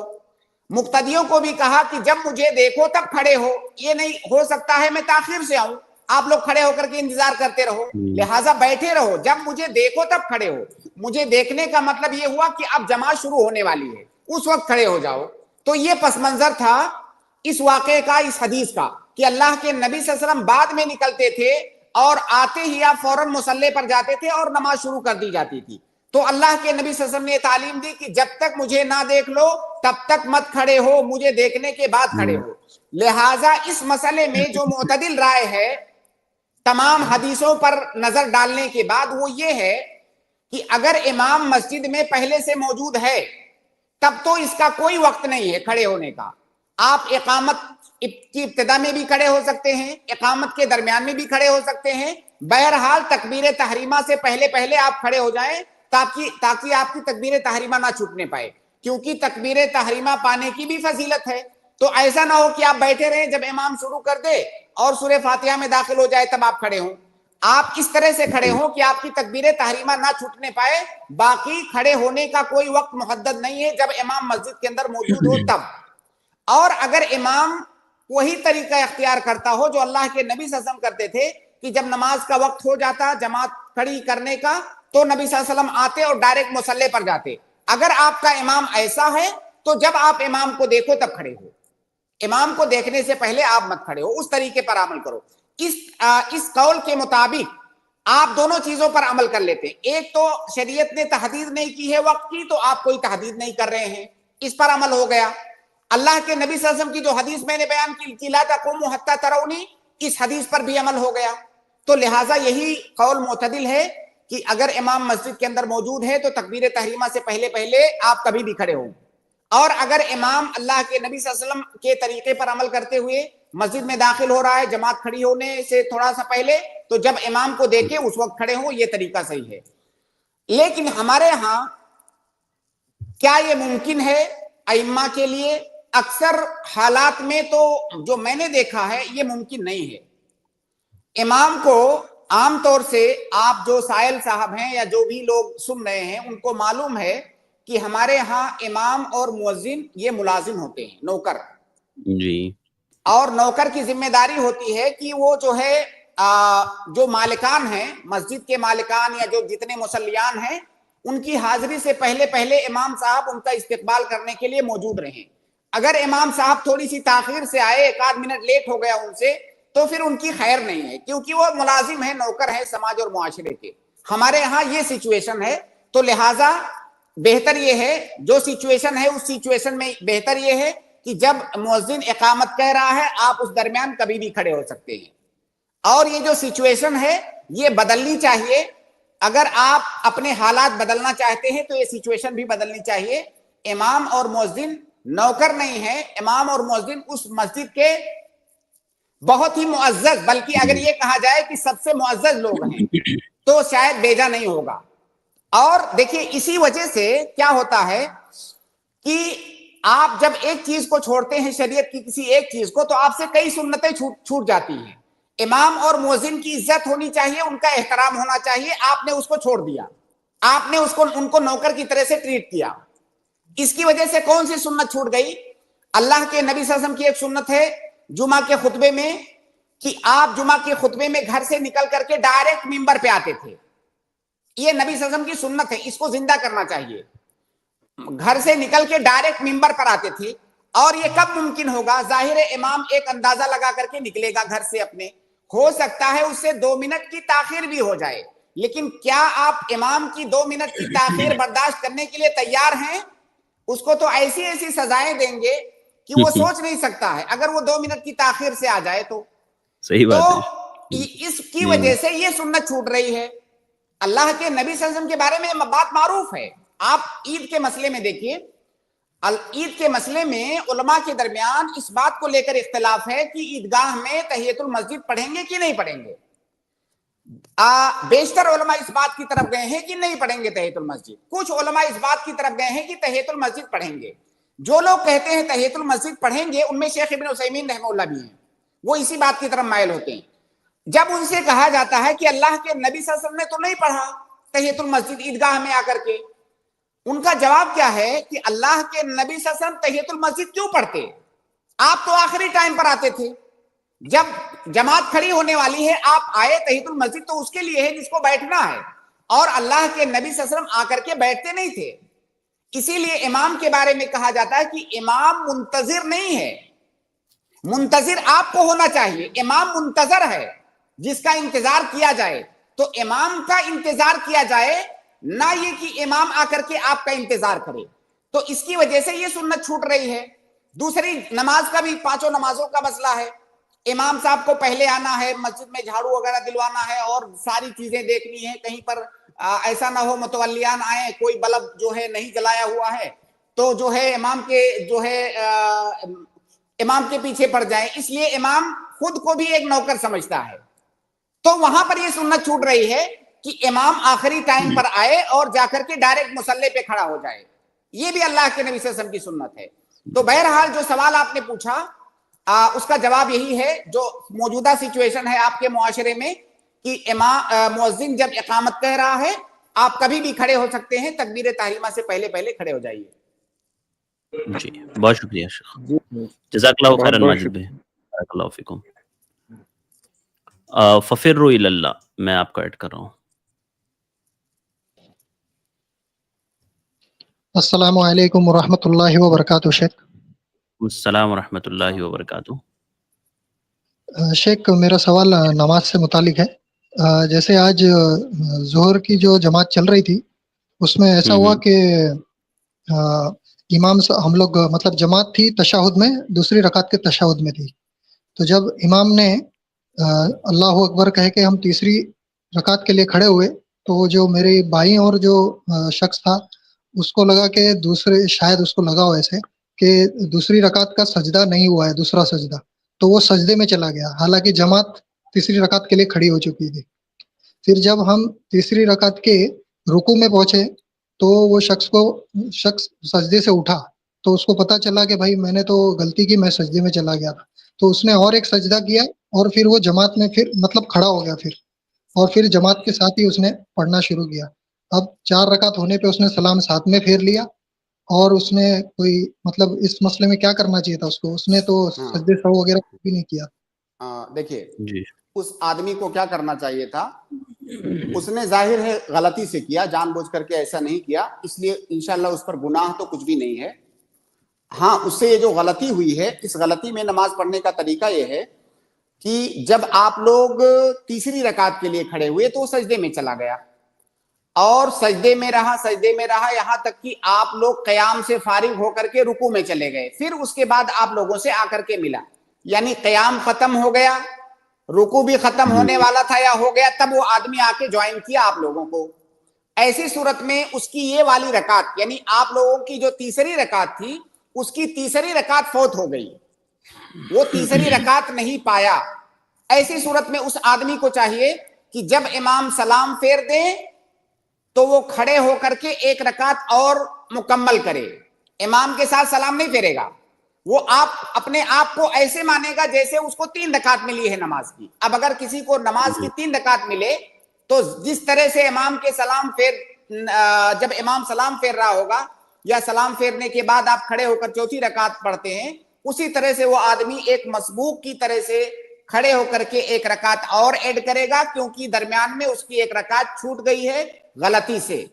مقتدیوں کو بھی کہا کہ جب مجھے دیکھو تب کھڑے ہو، یہ نہیں ہو سکتا ہے میں تاخیر سے آؤں، آپ لوگ کھڑے ہو کر کے انتظار کرتے رہو، لہٰذا بیٹھے رہو، جب مجھے دیکھو تب کھڑے ہو۔ مجھے دیکھنے کا مطلب یہ ہوا کہ اب جماعت شروع ہونے والی ہے، اس وقت کھڑے ہو جاؤ۔ تو یہ پس منظر تھا اس واقعے کا، اس حدیث کا، کہ اللہ کے نبی صلی اللہ علیہ وسلم بعد میں نکلتے تھے اور آتے ہی آپ فوراً مصلی پر جاتے تھے اور نماز شروع کر دی جاتی تھی۔ تو اللہ کے نبی صلی اللہ علیہ وسلم نے یہ تعلیم دی کہ جب تک مجھے نہ دیکھ لو تب تک مت کھڑے ہو، مجھے دیکھنے کے بعد کھڑے ہو۔ لہٰذا اس مسئلے میں جو معتدل رائے ہے تمام حدیثوں پر نظر ڈالنے کے بعد وہ یہ ہے کہ اگر امام مسجد میں پہلے سے موجود ہے تب تو اس کا کوئی وقت نہیں ہے کھڑے ہونے کا، آپ اقامت کی ابتدا میں بھی کھڑے ہو سکتے ہیں، اقامت کے درمیان میں بھی کھڑے ہو سکتے ہیں، بہرحال تکبیر تحریمہ سے پہلے آپ کھڑے ہو جائیں تاکہ آپ کی تکبیر تحریمہ نہ چھوٹنے پائے، کیونکہ تکبیر تحریمہ پانے کی بھی فضیلت ہے۔ تو ایسا نہ ہو کہ آپ بیٹھے رہیں، جب امام شروع کر دے اور سورہ فاتحہ میں داخل ہو جائے تب آپ کھڑے ہوں، آپ اس طرح سے کھڑے ہوں کہ آپ کی تکبیر تحریمہ نہ چھوٹنے پائے۔ باقی کھڑے ہونے کا کوئی وقت محدد نہیں ہے، جب امام مسجد کے اندر موجود ہو تب۔ اور اگر امام وہی طریقہ اختیار کرتا ہو جو اللہ کے نبی صلی اللہ علیہ وسلم کرتے تھے کہ جب نماز کا وقت ہو جاتا جماعت کھڑی کرنے کا تو نبی صلی اللہ علیہ وسلم آتے اور ڈائریکٹ مصلی پر جاتے، اگر آپ کا امام ایسا ہے تو جب آپ امام کو دیکھو تب کھڑے ہو، امام کو دیکھنے سے پہلے آپ مت کھڑے ہو، اس طریقے پر عمل کرو۔ اس قول کے مطابق آپ دونوں چیزوں پر عمل کر لیتے، ایک تو شریعت نے تحدید نہیں کی ہے وقت کی تو آپ کوئی تحدید نہیں کر رہے ہیں، اس پر عمل ہو گیا۔ اللہ کے نبی صلی اللہ علیہ وسلم کی جو حدیث میں نے بیان کی لا تقوموا حتی ترونی، اس حدیث پر بھی عمل ہو گیا۔ تو لہٰذا یہی قول معتدل ہے کہ اگر امام مسجد کے اندر موجود ہے تو تکبیر تحریمہ سے پہلے آپ کبھی بھی کھڑے ہوں، اور اگر امام اللہ کے نبی صلی اللہ علیہ وسلم کے طریقے پر عمل کرتے ہوئے مسجد میں داخل ہو رہا ہے جماعت کھڑی ہونے سے تھوڑا سا پہلے، تو جب امام کو دیکھے اس وقت کھڑے ہوں، یہ طریقہ صحیح ہے۔ لیکن ہمارے ہاں کیا یہ ممکن ہے ائمہ کے لیے؟ اکثر حالات میں تو جو میں نے دیکھا ہے یہ ممکن نہیں ہے۔ امام کو عام طور سے آپ جو سائل صاحب ہیں یا جو بھی لوگ سن رہے ہیں ان کو معلوم ہے کہ ہمارے ہاں امام اور مؤذن یہ ملازم ہوتے ہیں، نوکر جی، اور نوکر کی ذمہ داری ہوتی ہے کہ وہ جو ہے جو مالکان ہیں مسجد کے مالکان یا جو جتنے مصلیان ہیں ان کی حاضری سے پہلے امام صاحب ان کا استقبال کرنے کے لیے موجود رہیں۔ اگر امام صاحب تھوڑی سی تاخیر سے آئے، ایک آدھ منٹ لیٹ ہو گیا ان سے، تو پھر ان کی خیر نہیں ہے، کیونکہ وہ ملازم ہیں، نوکر ہیں سماج اور معاشرے کے۔ ہمارے ہاں یہ سچویشن ہے، تو لہٰذا بہتر یہ ہے، جو سچویشن ہے اس سچویشن میں بہتر یہ ہے کہ جب مؤذن اقامت کہہ رہا ہے آپ اس درمیان کبھی بھی کھڑے ہو سکتے ہیں، اور یہ جو سچویشن ہے یہ بدلنی چاہیے۔ اگر آپ اپنے حالات بدلنا چاہتے ہیں تو یہ سچویشن بھی بدلنی چاہیے۔ امام اور مؤذن نوکر نہیں ہے، امام اور مؤذن اس مسجد کے بہت ہی معزز، بلکہ اگر یہ کہا جائے کہ سب سے معزز لوگ ہیں تو شاید بیجا نہیں ہوگا۔ اور دیکھیے اسی وجہ سے کیا ہوتا ہے کہ آپ جب ایک چیز کو چھوڑتے ہیں، شریعت کی کسی ایک چیز کو، تو آپ سے کئی سنتیں چھوٹ جاتی ہیں۔ امام اور مؤذن کی عزت ہونی چاہیے، ان کا احترام ہونا چاہیے، آپ نے اس کو چھوڑ دیا، آپ نے ان کو نوکر کی طرح سے ٹریٹ کیا، اس کی وجہ سے کون سی سنت چھوٹ گئی؟ اللہ کے نبی صلی اللہ علیہ وسلم کی ایک سنت ہے جمعہ کے خطبے میں کہ آپ جمعہ کے خطبے میں گھر سے نکل کر کے ڈائریکٹ ممبر پہ آتے تھے، یہ نبی صلی اللہ علیہ وسلم کی سنت ہے، اس کو زندہ کرنا چاہیے۔ گھر سے نکل کے ڈائریکٹ ممبر پر آتے تھے، اور یہ کب ممکن ہوگا؟ ظاہر امام ایک اندازہ لگا کر کے نکلے گا گھر سے اپنے، ہو سکتا ہے اس سے 2 منٹ کی تاخیر بھی ہو جائے، لیکن کیا آپ امام کی 2 منٹ کی تاخیر برداشت کرنے کے لیے تیار ہیں؟ اس کو تو ایسی سزائیں دیں گے کہ وہ سوچ نہیں سکتا ہے اگر وہ 2 منٹ کی تاخیر سے آ جائے تو۔ صحیح بات ہے۔ تو اس کی وجہ سے یہ سنت چھوٹ رہی ہے۔ اللہ کے نبی صلی اللہ علیہ وسلم کے بارے میں بات معروف ہے، آپ عید کے مسئلے میں دیکھیے، عید کے مسئلے میں علماء کے درمیان اس بات کو لے کر اختلاف ہے کہ عیدگاہ میں تحیۃ المسجد پڑھیں گے کہ نہیں پڑھیں گے. بیشتر علماء اس بات کی طرف گئے ہیں کہ نہیں پڑھیں گے تحیۃ المسجد. کچھ علماء اس بات کی طرف گئے ہیں کہ تحیۃ المسجد پڑھیں گے. جو لوگ کہتے ہیں تحیۃ المسجد پڑھیں گے ان میں شیخ ابن عثیمین رحمہ اللہ بھی ہیں, وہ اسی بات کی طرف مائل ہوتے ہیں. جب ان سے کہا جاتا ہے کہ اللہ کے نبی صلی اللہ علیہ وسلم نے تو نہیں پڑھا تحیۃ المسجد عیدگاہ میں آ کر کے, ان کا جواب کیا ہے کہ اللہ کے نبی صلی اللہ علیہ وسلم تحیۃ المسجد کیوں پڑھتے؟ آپ تو آخری ٹائم پر آتے تھے, جب جماعت کھڑی ہونے والی ہے آپ آئے. تحیۃ المسجد تو اس کے لیے ہے جس کو بیٹھنا ہے, اور اللہ کے نبی صلی اللہ علیہ وسلم آ کر کے بیٹھتے نہیں تھے. اسی لیے امام کے بارے میں کہا جاتا ہے کہ امام منتظر نہیں ہے, منتظر آپ کو ہونا چاہیے. امام منتظر ہے جس کا انتظار کیا جائے, تو امام کا انتظار کیا جائے, نہ یہ کہ امام آ کر کے آپ کا انتظار کرے. تو اس کی وجہ سے یہ سنت چھوٹ رہی ہے. دوسری نماز کا بھی, پانچوں نمازوں کا مسئلہ ہے. امام صاحب کو پہلے آنا ہے, مسجد میں جھاڑو وغیرہ دلوانا ہے اور ساری چیزیں دیکھنی ہے. کہیں پر ایسا نہ ہو متولیان آئے, کوئی بلب جو ہے نہیں جلایا ہوا ہے تو جو ہے امام کے جو ہے امام کے پیچھے پڑ جائیں. اس لیے امام خود کو بھی ایک نوکر سمجھتا ہے. تو وہاں پر یہ سنت چھوٹ رہی ہے کہ امام آخری ٹائم پر آئے اور جا کر کے ڈائریکٹ مصلی پہ کھڑا ہو جائے. یہ بھی اللہ کے نبی صلی اللہ علیہ وسلم کی سنت ہے. تو بہرحال جو سوال آپ نے پوچھا اس کا جواب یہی ہے, جو موجودہ سچویشن ہے آپ کے معاشرے میں کہ مؤذن جب اقامت کہہ رہا ہے آپ کبھی بھی کھڑے ہو سکتے ہیں, تکبیر تحریمہ سے پہلے پہلے کھڑے ہو جائیے. جی بہت شکریہ شیخ, جی جزاک اللہ بہت خیرا بہت ماجد بھائی, بارک اللہ فیکم. ففروا الی اللہ, میں آپ کو ایڈ کر رہا ہوں. السلام علیکم ورحمۃ اللہ وبرکاتہ. شیخ السلام ورحمۃ اللہ وبرکاتہ. شیخ میرا سوال نماز سے متعلق ہے. جیسے آج ظہر کی جو جماعت چل رہی تھی اس میں ایسا ہوا کہ امام ہم لوگ مطلب جماعت تھی تشہد میں, دوسری رکعت کے تشہد میں تھی. تو جب امام نے اللہ اکبر کہہ کے ہم تیسری رکعت کے لیے کھڑے ہوئے تو جو میرے بھائی اور جو شخص تھا اس کو لگا کہ دوسرے, شاید اس کو لگا ہو ایسے کہ دوسری رکعت کا سجدہ نہیں ہوا ہے, دوسرا سجدہ, تو وہ سجدے میں چلا گیا, حالانکہ جماعت تیسری رکعت کے لیے کھڑی ہو چکی تھی. پھر جب ہم تیسری رکعت کے رکوع میں پہنچے تو وہ شخص سجدے سے اٹھا تو اس کو پتا چلا کہ بھائی میں نے تو غلطی کی, میں سجدے میں چلا گیا تھا. تو اس نے اور ایک سجدہ کیا اور پھر وہ جماعت میں پھر مطلب کھڑا ہو گیا پھر, اور پھر جماعت کے ساتھ ہی اس نے پڑھنا شروع کیا. اب 4 رکعت ہونے پہ اس نے سلام ساتھ میں پھیر لیا, اور اس نے کوئی مطلب اس مسئلے میں کیا کرنا چاہیے تھا اس کو؟ اس نے تو سجدے سہو وغیرہ بھی نہیں کیا. دیکھیے جی اس آدمی کو کیا کرنا چاہیے تھا, اس نے ظاہر ہے غلطی سے کیا, جان بوجھ کر کے ایسا نہیں کیا, اس لیے انشاءاللہ اس پر گناہ تو کچھ بھی نہیں ہے. ہاں اس سے یہ جو غلطی ہوئی ہے, اس غلطی میں نماز پڑھنے کا طریقہ یہ ہے کہ جب آپ لوگ تیسری رکعت کے لیے کھڑے ہوئے تو وہ سجدے میں چلا گیا اور سجدے میں رہا یہاں تک کہ آپ لوگ قیام سے فارغ ہو کر کے رکوع میں چلے گئے. پھر اس کے بعد آپ لوگوں سے آ کر کے ملا, یعنی قیام ختم ہو گیا, رکوع بھی ختم ہونے والا تھا یا ہو گیا, تب وہ آدمی آ کے جوائن کیا آپ لوگوں کو. ایسی صورت میں اس کی یہ والی رکعت, یعنی آپ لوگوں کی جو تیسری رکعت تھی اس کی تیسری رکعت فوت ہو گئی, وہ تیسری رکعت نہیں پایا. ایسی صورت میں اس آدمی کو چاہیے کہ جب امام سلام پھیر دے تو وہ کھڑے ہو کر کے ایک رکعت اور مکمل کرے. امام کے ساتھ سلام نہیں پھیرے گا, وہ آپ اپنے آپ کو ایسے مانے گا جیسے اس کو 3 رکعت ملی ہے نماز کی. اب اگر کسی کو نماز کی 3 رکعت ملے تو جس طرح سے امام کے جب امام سلام پھیر رہا ہوگا یا سلام پھیرنے کے بعد آپ کھڑے ہو کر چوتھی رکعت پڑھتے ہیں, اسی طرح سے وہ آدمی ایک مسبوق کی طرح سے کھڑے ہو کر کے ایک رکعت اور ایڈ کرے گا, کیونکہ درمیان میں اس کی ایک رکعت چھوٹ گئی ہے غلطی سے.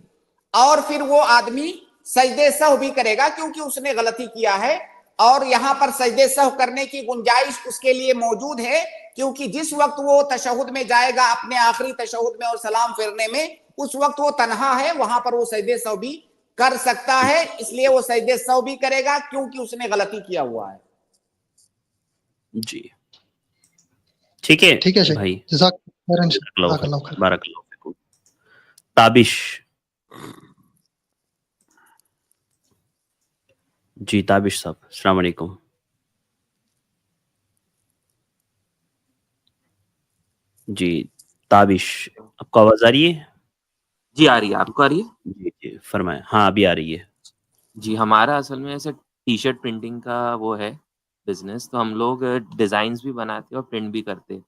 اور پھر وہ آدمی سجدے سہو بھی کرے گا کیونکہ اس نے غلطی کیا ہے, اور یہاں پر سجدے سہو کرنے کی گنجائش اس کے لیے موجود ہے, کیونکہ جس وقت وہ تشہد میں جائے گا اپنے آخری تشہد میں اور سلام پھیرنے میں, اس وقت وہ تنہا ہے, وہاں پر وہ سجدے سہو بھی کر سکتا ہے, اس لیے وہ سجدے سہو بھی کرے گا کیونکہ اس نے غلطی کیا ہوا ہے. جی ٹھیک ہے شیخ, بھائی, جزاک بارک اللہ خیر. اللہ فیکم. تابش جی تابش صاحب السلام علیکم. جی تابش آپ کو آواز آ رہی ہے؟ جی آ رہی ہے. آپ کو آ رہی ہے؟ جی جی فرمائیں. ہاں ابھی آ رہی ہے. جی ہمارا اصل میں ایسے ٹی شرٹ پرنٹنگ کا وہ ہے بزنس، تو ہم لوگ ڈیزائنس بھی بناتے اور پرنٹ بھی کرتے.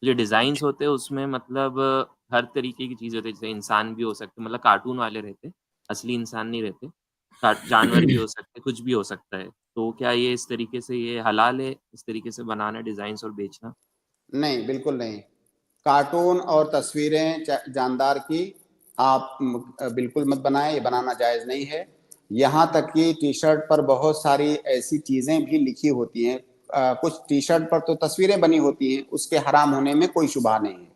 جو ڈیزائنس ہوتے ہیں اس میں مطلب ہر طریقے کی چیز ہوتی ہے، جیسے انسان بھی ہو سکتے، مطلب کارٹون والے رہتے، اصلی انسان نہیں رہتے، جانور بھی ہو سکتے، کچھ بھی ہو سکتا ہے. تو کیا یہ اس طریقے سے یہ حلال ہے، اس طریقے سے بنانا ڈیزائنس اور بیچنا؟ نہیں، بالکل نہیں. کارٹون اور تصویریں جاندار کی آپ بالکل مت بنائیں، یہ بنانا جائز نہیں ہے. یہاں تک کہ ٹی شرٹ پر بہت ساری ایسی چیزیں بھی لکھی ہوتی ہیں، کچھ ٹی شرٹ پر تو تصویریں بنی ہوتی ہیں، اس کے حرام ہونے میں کوئی شبہ نہیں ہے.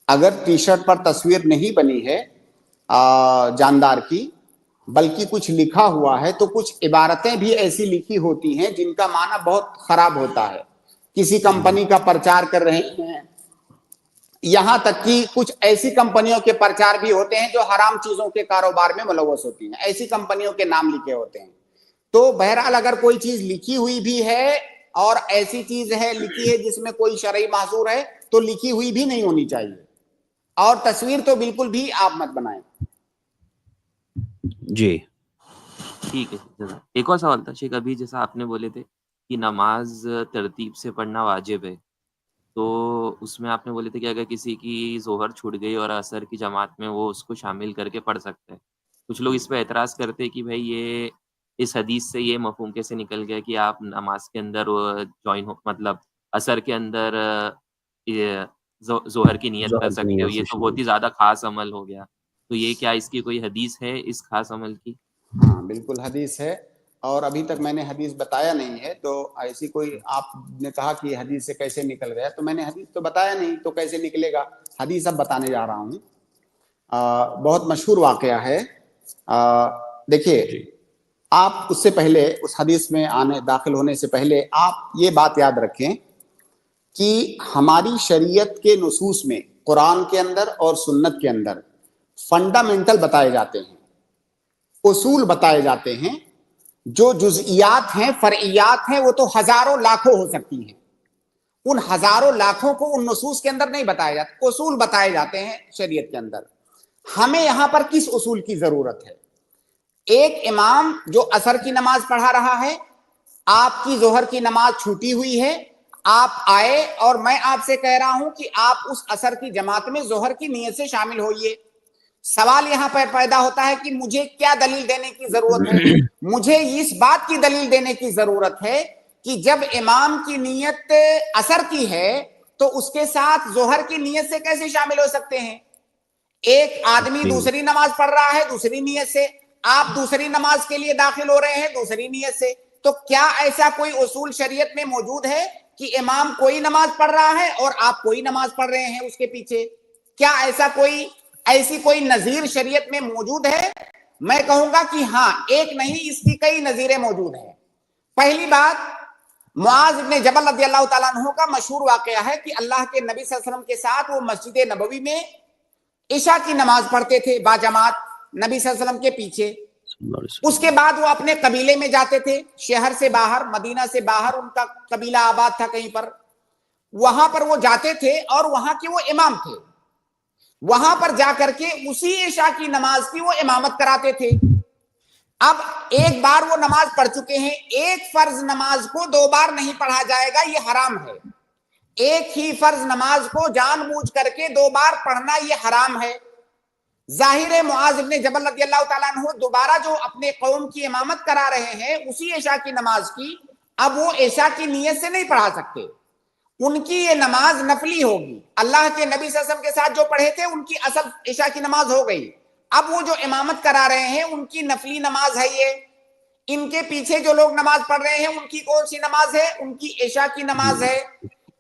اگر ٹی شرٹ پر تصویر نہیں بنی ہے جاندار کی، بلکہ کچھ لکھا ہوا ہے، تو کچھ عبارتیں بھی ایسی لکھی ہوتی ہیں جن کا معنی بہت خراب ہوتا ہے. کسی کمپنی کا پرچار کر رہے ہیں، یہاں تک کہ کچھ ایسی کمپنیوں کے پرچار بھی ہوتے ہیں جو حرام چیزوں کے کاروبار میں ملوث ہوتی ہیں، ایسی کمپنیوں کے نام لکھے ہوتے ہیں. تو بہرحال اگر کوئی چیز لکھی ہوئی بھی ہے اور ایسی چیز ہے لکھی ہے جس میں کوئی شرعی محظور ہے، تو لکھی ہوئی بھی نہیں ہونی چاہیے. اور تصویر تو بالکل بھی آپ مت بنائیں. جی ٹھیک ہے. ایک اور سوال تھا شیخ، ابھی جیسا آپ نے بولے تھے کہ نماز ترتیب سے پڑھنا واجب ہے، تو اس میں آپ نے بولے تھے کہ اگر کسی کی ظہر چھوٹ گئی اور عصر کی جماعت میں وہ اس کو شامل کر کے پڑھ سکتا ہے. کچھ لوگ اس پہ اعتراض کرتے کہ بھائی یہ اس حدیث سے یہ مفہوم کیسے نکل گیا کہ آپ نماز کے اندر جوائن ہو، مطلب عصر کے اندر یہ ظہر کی نیت کر ظہر کی سکتے ہو، نیت یہ سے تو شروع. بہت ہی زیادہ خاص عمل ہو گیا. تو یہ کیا اس کی کوئی حدیث ہے اس خاص عمل کی؟ ہاں بالکل حدیث ہے، اور ابھی تک میں نے حدیث بتایا نہیں ہے. تو ایسی کوئی آپ نے کہا کہ حدیث سے کیسے نکل گیا، تو میں نے حدیث تو بتایا نہیں، تو کیسے نکلے گا؟ حدیث اب بتانے جا رہا ہوں. بہت مشہور واقعہ ہے. دیکھیے، آپ اس سے پہلے اس حدیث میں داخل ہونے سے پہلے آپ یہ بات یاد رکھیں کہ ہماری شریعت کے نصوص میں قرآن کے اندر اور سنت کے اندر فنڈامنٹل بتائے جاتے ہیں، اصول بتائے جاتے ہیں. جو جزئیات ہیں، فرعیات ہیں، وہ تو ہزاروں لاکھوں ہو سکتی ہیں. ان ہزاروں لاکھوں کو ان نصوص کے اندر نہیں بتایا جاتا، اصول بتائے جاتے ہیں شریعت کے اندر. ہمیں یہاں پر کس اصول کی ضرورت ہے؟ ایک امام جو عصر کی نماز پڑھا رہا ہے، آپ کی ظہر کی نماز چھوٹی ہوئی ہے، آپ آئے اور میں آپ سے کہہ رہا ہوں کہ آپ اس عصر کی جماعت میں ظہر کی نیت سے شامل ہوئیے. سوال یہاں پر پیدا ہوتا ہے کہ مجھے کیا دلیل دینے کی ضرورت ہے؟ مجھے اس بات کی دلیل دینے کی ضرورت ہے کہ جب امام کی نیت عصر کی ہے تو اس کے ساتھ ظہر کی نیت سے کیسے شامل ہو سکتے ہیں؟ ایک آدمی جی دوسری نماز پڑھ رہا ہے دوسری نیت سے، آپ دوسری نماز کے لیے داخل ہو رہے ہیں دوسری نیت سے. تو کیا ایسا کوئی اصول شریعت میں موجود ہے کہ امام کوئی نماز پڑھ رہا ہے اور آپ کوئی نماز پڑھ رہے ہیں اس کے پیچھے؟ کیا ایسی کوئی نظیر شریعت میں موجود ہے؟ میں کہوں گا کہ ہاں، ایک نہیں، اس کی کئی نظیریں موجود ہیں. پہلی بات، معاذ ابن جبل رضی اللہ تعالیٰ عنہ کا مشہور واقعہ ہے کہ اللہ کے نبی صلی اللہ علیہ وسلم کے ساتھ وہ مسجد نبوی میں عشاء کی نماز پڑھتے تھے باجماعت نبی صلی اللہ علیہ وسلم کے پیچھے. اس کے بعد وہ اپنے قبیلے میں جاتے تھے، شہر سے باہر، مدینہ سے باہر ان کا قبیلہ آباد تھا کہیں پر، وہاں پر وہ جاتے تھے اور وہاں کے وہ امام تھے. وہاں پر جا کر کے اسی عشاء کی نماز کی وہ امامت کراتے تھے. اب ایک بار وہ نماز پڑھ چکے ہیں، ایک فرض نماز کو دو بار نہیں پڑھا جائے گا، یہ حرام ہے. ایک ہی فرض نماز کو جان بوجھ کر کے دو بار پڑھنا یہ حرام ہے. ظاہر معاذ ابن جبل رضی اللہ تعالیٰ عنہ دوبارہ جو اپنے قوم کی امامت کرا رہے ہیں اسی عشاء کی نماز کی، اب وہ عشاء کی نیت سے نہیں پڑھا سکتے، ان کی یہ نماز نفلی ہوگی. اللہ کے نبی صلی اللہ علیہ وسلم کے ساتھ جو پڑھے تھے ان کی اصل عشاء کی نماز ہو گئی. اب وہ جو امامت کرا رہے ہیں ان کی نفلی نماز ہے یہ. ان کے پیچھے جو لوگ نماز پڑھ رہے ہیں ان کی کون سی نماز ہے؟ ان کی عشاء کی نماز ہے.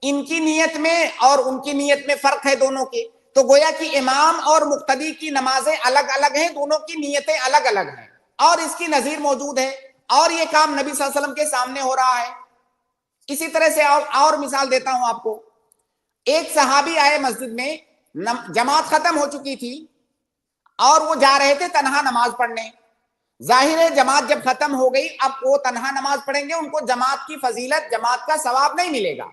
ان کی نیت میں اور ان کی نیت میں فرق ہے دونوں کے. تو گویا کہ امام اور مقتدی کی نمازیں الگ الگ ہیں، دونوں کی نیتیں الگ الگ ہیں، اور اس کی نظیر موجود ہے، اور یہ کام نبی صلی اللہ علیہ وسلم کے سامنے ہو رہا ہے. اسی طرح سے اور مثال دیتا ہوں آپ کو. ایک صحابی آئے مسجد میں، جماعت ختم ہو چکی تھی اور وہ جا رہے تھے تنہا نماز پڑھنے. ظاہر ہے جماعت جب ختم ہو گئی اب وہ تنہا نماز پڑھیں گے، ان کو جماعت کی فضیلت، جماعت کا ثواب نہیں ملے گا۔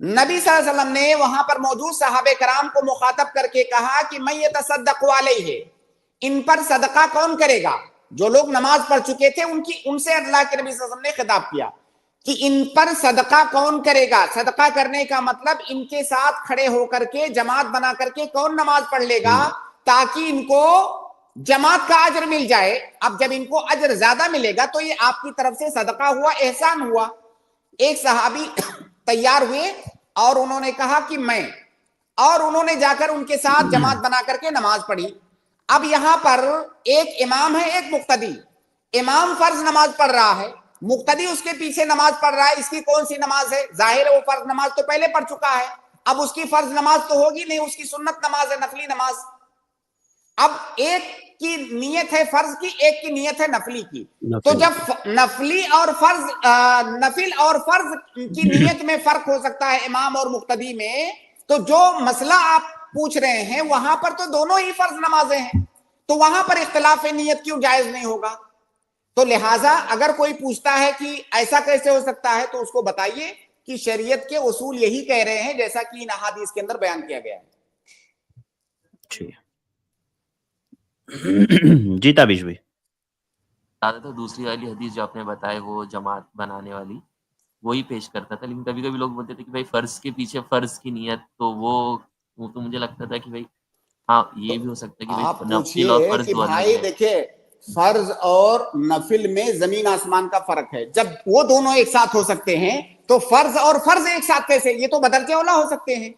نبی صلی اللہ علیہ وسلم نے وہاں پر موجود صحابہ کرام کو مخاطب کر کے کہا کہ من یتصدق علیہ، ان پر صدقہ کون کرے گا؟ جو لوگ نماز پڑھ چکے تھے ان سے اللہ کے نبی صلی اللہ علیہ وسلم نے خطاب کیا کہ ان پر صدقہ کون کرے گا۔ صدقہ کرنے کا مطلب ان کے ساتھ کھڑے ہو کر کے جماعت بنا کر کے کون نماز پڑھ لے گا تاکہ ان کو جماعت کا اجر مل جائے۔ اب جب ان کو اجر زیادہ ملے گا تو یہ آپ کی طرف سے صدقہ ہوا، احسان ہوا۔ ایک صحابی تیار ہوئے اور انہوں نے کہا کہ میں، اور انہوں نے جا کر ان کے ساتھ جماعت بنا کر کے نماز پڑھی۔ اب یہاں پر ایک امام ہے، ایک مقتدی۔ امام فرض نماز پڑھ رہا ہے، مقتدی اس کے پیچھے نماز پڑھ رہا ہے۔ اس کی کون سی نماز ہے؟ ظاہر ہے وہ فرض نماز تو پہلے پڑھ چکا ہے، اب اس کی فرض نماز تو ہوگی نہیں، اس کی سنت نماز ہے، نفلی نماز۔ اب ایک کی نیت ہے فرض کی، ایک کی نیت ہے نفلی کی۔ تو جب نفلی اور فرض، نفل اور فرض کی نیت میں فرق ہو سکتا ہے امام اور مقتدی میں، تو جو مسئلہ آپ پوچھ رہے ہیں وہاں پر تو دونوں ہی فرض نمازیں ہیں، تو وہاں پر اختلاف نیت کیوں جائز نہیں ہوگا؟ تو لہٰذا اگر کوئی پوچھتا ہے کہ ایسا کیسے ہو سکتا ہے تو اس کو بتائیے کہ شریعت کے اصول یہی کہہ رہے ہیں جیسا کہ ان احادیث کے اندر بیان کیا گیا ہے۔ جی تابش بھائی، زیادہ تر دوسری والی حدیث جو آپ نے بتائے وہ جماعت بنانے والی وہی پیش کرتا تھا، لیکن کبھی کبھی لوگ بولتے تھے کہ بھائی فرض کے پیچھے فرض کی نیت، تو وہ تو مجھے لگتا تھا کہ بھائی ہاں یہ بھی ہو سکتا ہے کہ آپ بھائی نفل اور پوچھئے فرض کہ دو الگ بھائی ہے۔ دیکھیں فرض اور نفل میں زمین آسمان کا فرق ہے، جب وہ دونوں ایک ساتھ ہو سکتے ہیں تو فرض اور فرض ایک ساتھ کیسے؟ یہ تو بدرجہ اولا ہو سکتے ہیں۔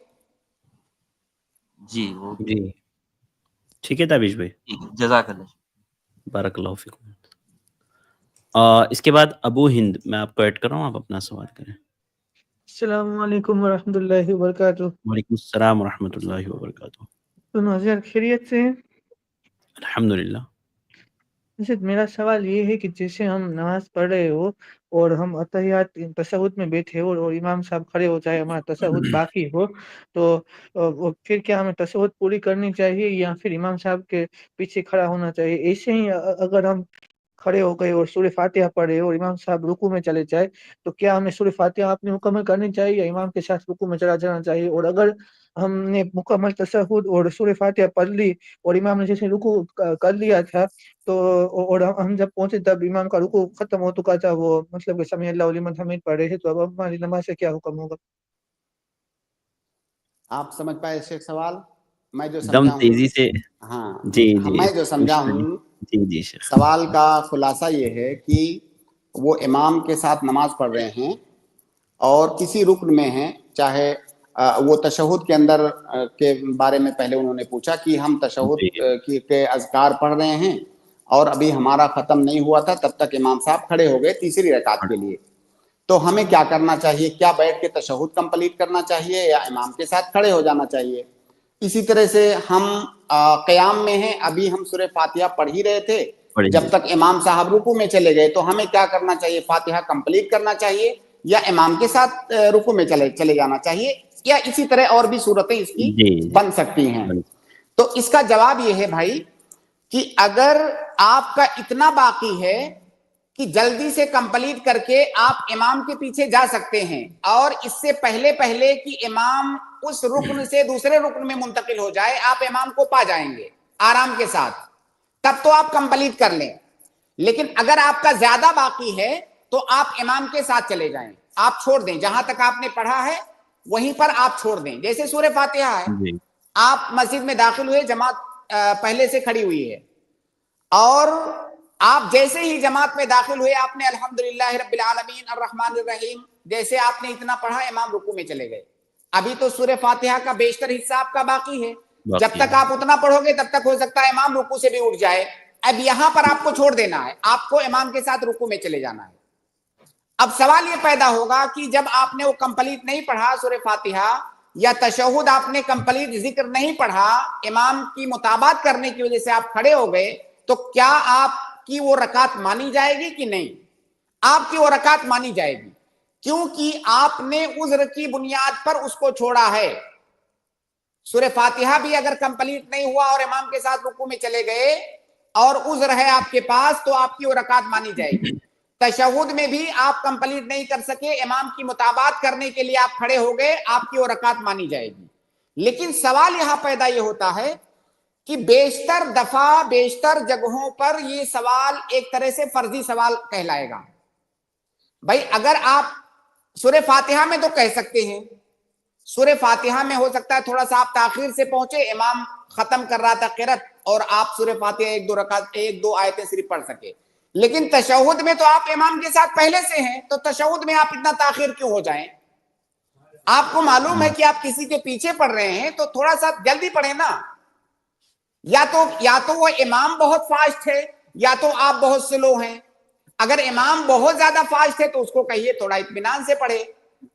جی وہ جی ٹھیک ہے تابش بھائی، ٹھیک ہے، جزاک اللہ۔ بارک اللہ فیکم۔ اس کے بعد ابو ہند، میں آپ کو ایڈ کر رہا ہوں، آپ اپنا سوال کریں۔ السلام علیکم ورحمۃ اللہ وبرکاتہ۔ وعلیکم السلام ورحمۃ اللہ وبرکاتہ۔ تو ناظر خیریت سے ہیں؟ الحمدللہ۔ جیسے میرا سوال یہ ہے کہ جیسے ہم نماز پڑھ رہے ہو اور ہم اتحیات تشہد میں بیٹھے ہو اور امام صاحب کھڑے ہو جائے، ہمارا تشہد باقی ہو، تو پھر کیا ہمیں تشہد پوری کرنی چاہیے یا پھر امام صاحب کے پیچھے کھڑا ہونا چاہیے؟ ایسے ہی اگر ہم کھڑے ہو گئے اور سورہ فاتحہ پڑھے اور امام صاحب رکوع میں چلے جائے تو کیا ہمیں سورہ فاتحہ اپنی مکمل کرنی چاہیے یا امام کے ساتھ رکوع میں چلا جانا چاہیے؟ اور اگر ہم نے مکمل تشہد اور سورہ فاتحہ پڑھ لی اور امام نے جیسے رکوع کر لیا تھا تو اور ہم جب پہنچے تب امام کا رکوع ختم ہو چکا تھا، وہ مطلب کہ سمیع اللہ لمن حمید پڑھ رہے تھے، تو اب ہماری نماز سے کیا حکم ہوگا؟ آپ سمجھ پائے شیخ سوال؟ میں جو دم سمجھا ہوں، تیزی سے، ہاں جی جی میں جو سمجھا ہوں، جی جی شیخ، سوال کا خلاصہ یہ ہے کہ وہ امام کے ساتھ نماز پڑھ رہے ہیں اور کسی رکن میں ہیں، چاہے وہ تشہد کے اندر کے بارے میں پہلے انہوں نے پوچھا کہ ہم تشہد کے اذکار پڑھ رہے ہیں اور ابھی ہمارا ختم نہیں ہوا تھا، تب تک امام صاحب کھڑے ہو گئے تیسری رکعت کے لیے، تو ہمیں کیا کرنا چاہیے؟ کیا بیٹھ کے تشہد کمپلیٹ کرنا چاہیے یا امام کے ساتھ کھڑے ہو جانا چاہیے؟ اسی طرح سے ہم قیام میں ہیں، ابھی ہم سورہ فاتحہ پڑھ ہی رہے تھے، جب تک امام صاحب رکوع میں چلے گئے تو ہمیں کیا کرنا چاہیے؟ فاتحہ کمپلیٹ کرنا چاہیے یا امام کے ساتھ رکوع میں چلے جانا چاہیے؟ یا اسی طرح اور بھی صورتیں اس کی بن سکتی ہیں۔ تو اس کا جواب یہ ہے بھائی کہ اگر آپ کا اتنا باقی ہے کہ جلدی سے کمپلیٹ کر کے آپ امام کے پیچھے جا سکتے ہیں اور اس سے پہلے کہ امام اس رکن سے دوسرے رکن میں منتقل ہو جائے آپ امام کو پا جائیں گے آرام کے ساتھ، تب تو آپ کمپلیٹ کر لیں۔ لیکن اگر آپ کا زیادہ باقی ہے تو آپ امام کے ساتھ چلے جائیں، آپ چھوڑ دیں، جہاں تک آپ نے پڑھا ہے وہیں پر آپ چھوڑ دیں۔ جیسے سورہ فاتحہ ہے، آپ مسجد میں داخل ہوئے، جماعت پہلے سے کھڑی ہوئی ہے اور آپ جیسے ہی جماعت میں داخل ہوئے آپ نے الحمدللہ رب العالمین الرحمن الرحیم جیسے آپ نے اتنا پڑھا، امام رکوع میں چلے گئے، ابھی تو سورہ فاتحہ کا بیشتر حصہ آپ کا باقی ہے، جب تک آپ اتنا پڑھو گے تب تک ہو سکتا ہے امام رکوع سے بھی اٹھ جائے۔ اب یہاں پر آپ کو چھوڑ دینا ہے، آپ کو امام کے ساتھ رکوع میں چلے جانا ہے۔ اب سوال یہ پیدا ہوگا کہ جب آپ نے وہ کمپلیٹ نہیں پڑھا سورہ فاتحہ یا تشہد آپ نے کمپلیٹ ذکر نہیں پڑھا، امام کی مطابقت کرنے کی وجہ سے آپ کھڑے ہو گئے، تو کیا آپ کی وہ رکعت مانی جائے گی کہ نہیں؟ آپ کی وہ رکعت مانی جائے گی، کیونکہ آپ نے عذر کی بنیاد پر اس کو چھوڑا ہے۔ سورہ فاتحہ بھی اگر کمپلیٹ نہیں ہوا اور امام کے ساتھ رکوع میں چلے گئے اور عذر ہے آپ کے پاس تو آپ کی وہ رکعت مانی جائے گی. تشہد میں بھی آپ کمپلیٹ نہیں کر سکے, امام کی متابعت کرنے کے لیے آپ کھڑے ہو گئے, آپ کی وہ رکعت مانی جائے گی. لیکن سوال یہاں پیدا یہ ہوتا ہے کہ بیشتر دفعہ بیشتر جگہوں پر یہ سوال ایک طرح سے فرضی سوال کہلائے گا. بھائی اگر آپ سورہ فاتحہ میں تو کہہ سکتے ہیں, سورہ فاتحہ میں ہو سکتا ہے تھوڑا سا آپ تاخیر سے پہنچے, امام ختم کر رہا تھا قرات اور آپ سورہ فاتحہ ایک دو آیتیں صرف پڑھ سکے. لیکن تشہد میں تو آپ امام کے ساتھ پہلے سے ہیں, تو تشہد میں آپ اتنا تاخیر کیوں ہو جائیں؟ آپ کو معلوم ہے کہ آپ کسی کے پیچھے پڑھ رہے ہیں تو تھوڑا سا جلدی پڑھیں نا. یا تو وہ امام بہت فاسٹ ہے یا تو آپ بہت سلو ہیں. اگر امام بہت زیادہ فاسٹ ہے تو اس کو کہیے تھوڑا اطمینان سے پڑھے,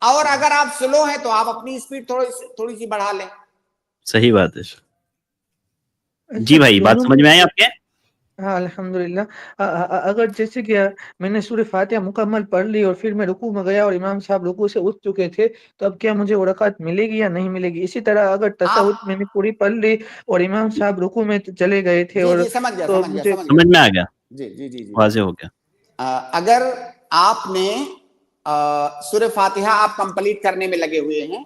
اور اگر آپ سلو ہیں تو آپ اپنی اسپیڈ تھوڑی سی بڑھا لیں. صحیح بات ہے. اچھا جی بھائی بات دونوں سمجھ میں آئی آپ کے؟ ہاں الحمدللہ. اگر جیسے کہ میں نے سورہ فاتحہ مکمل پڑھ لی اور پھر میں رکوع میں گیا اور امام صاحب رکوع سے اٹھ چکے تھے, تو اب کیا مجھے وہ رکعت ملے گی یا نہیں ملے گی؟ اسی طرح اگر تشہد میں نے پوری پڑھ لی اور امام صاحب رکوع میں چلے گئے تھے اور سمجھ گیا تو مجھے سمجھ میں آ گیا, جی واضح ہو گیا. اگر آپ نے سورہ فاتحہ آپ کمپلیٹ کرنے میں لگے ہوئے ہیں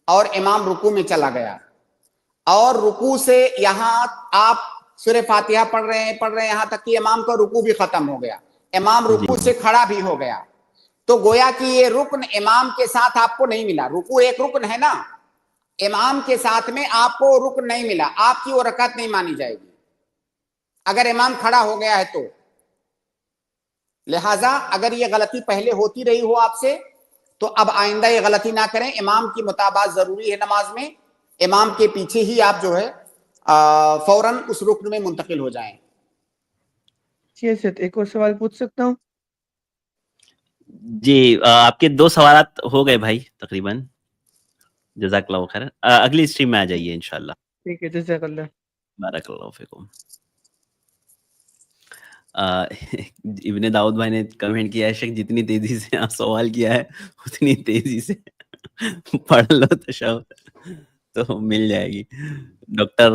اور امام رکوع میں چلا گیا اور رکوع سے یہاں آپ سورہ فاتحہ پڑھ رہے ہیں یہاں تک کہ امام کا رکوع بھی ختم ہو گیا, امام رکوع سے کھڑا بھی ہو گیا, تو گویا کہ یہ رکن امام کے ساتھ آپ کو نہیں ملا. رکوع ایک رکن ہے نا, امام کے ساتھ میں آپ کو رکن نہیں ملا, آپ کی وہ رکعت نہیں مانی جائے گی اگر امام کھڑا ہو گیا ہے تو. لہٰذا اگر یہ غلطی پہلے ہوتی رہی ہو آپ سے تو اب آئندہ یہ غلطی نہ کریں. امام کی متابعت ضروری ہے نماز میں, امام کے پیچھے ہی آپ جو ہے فوراً اس رکن میں منتقل ہو جائیں. ایک اور سوال پوچھ سکتا ہوں؟ جی آپ کے 2 سوالات ہو گئے بھائی تقریباً. جزاک اللہ خیر. اگلی اسٹریم میں آ جائیے انشاءاللہ. ٹھیک ہے, جزاک اللہ. بارک اللہ فیکم. ابن داؤد بھائی نے کمنٹ کیا ہے, شیخ جتنی تیزی سے آپ سوال کیا ہے اتنی تیزی سے پڑھ لو تشہد تو مل جائے گی. ڈاکٹر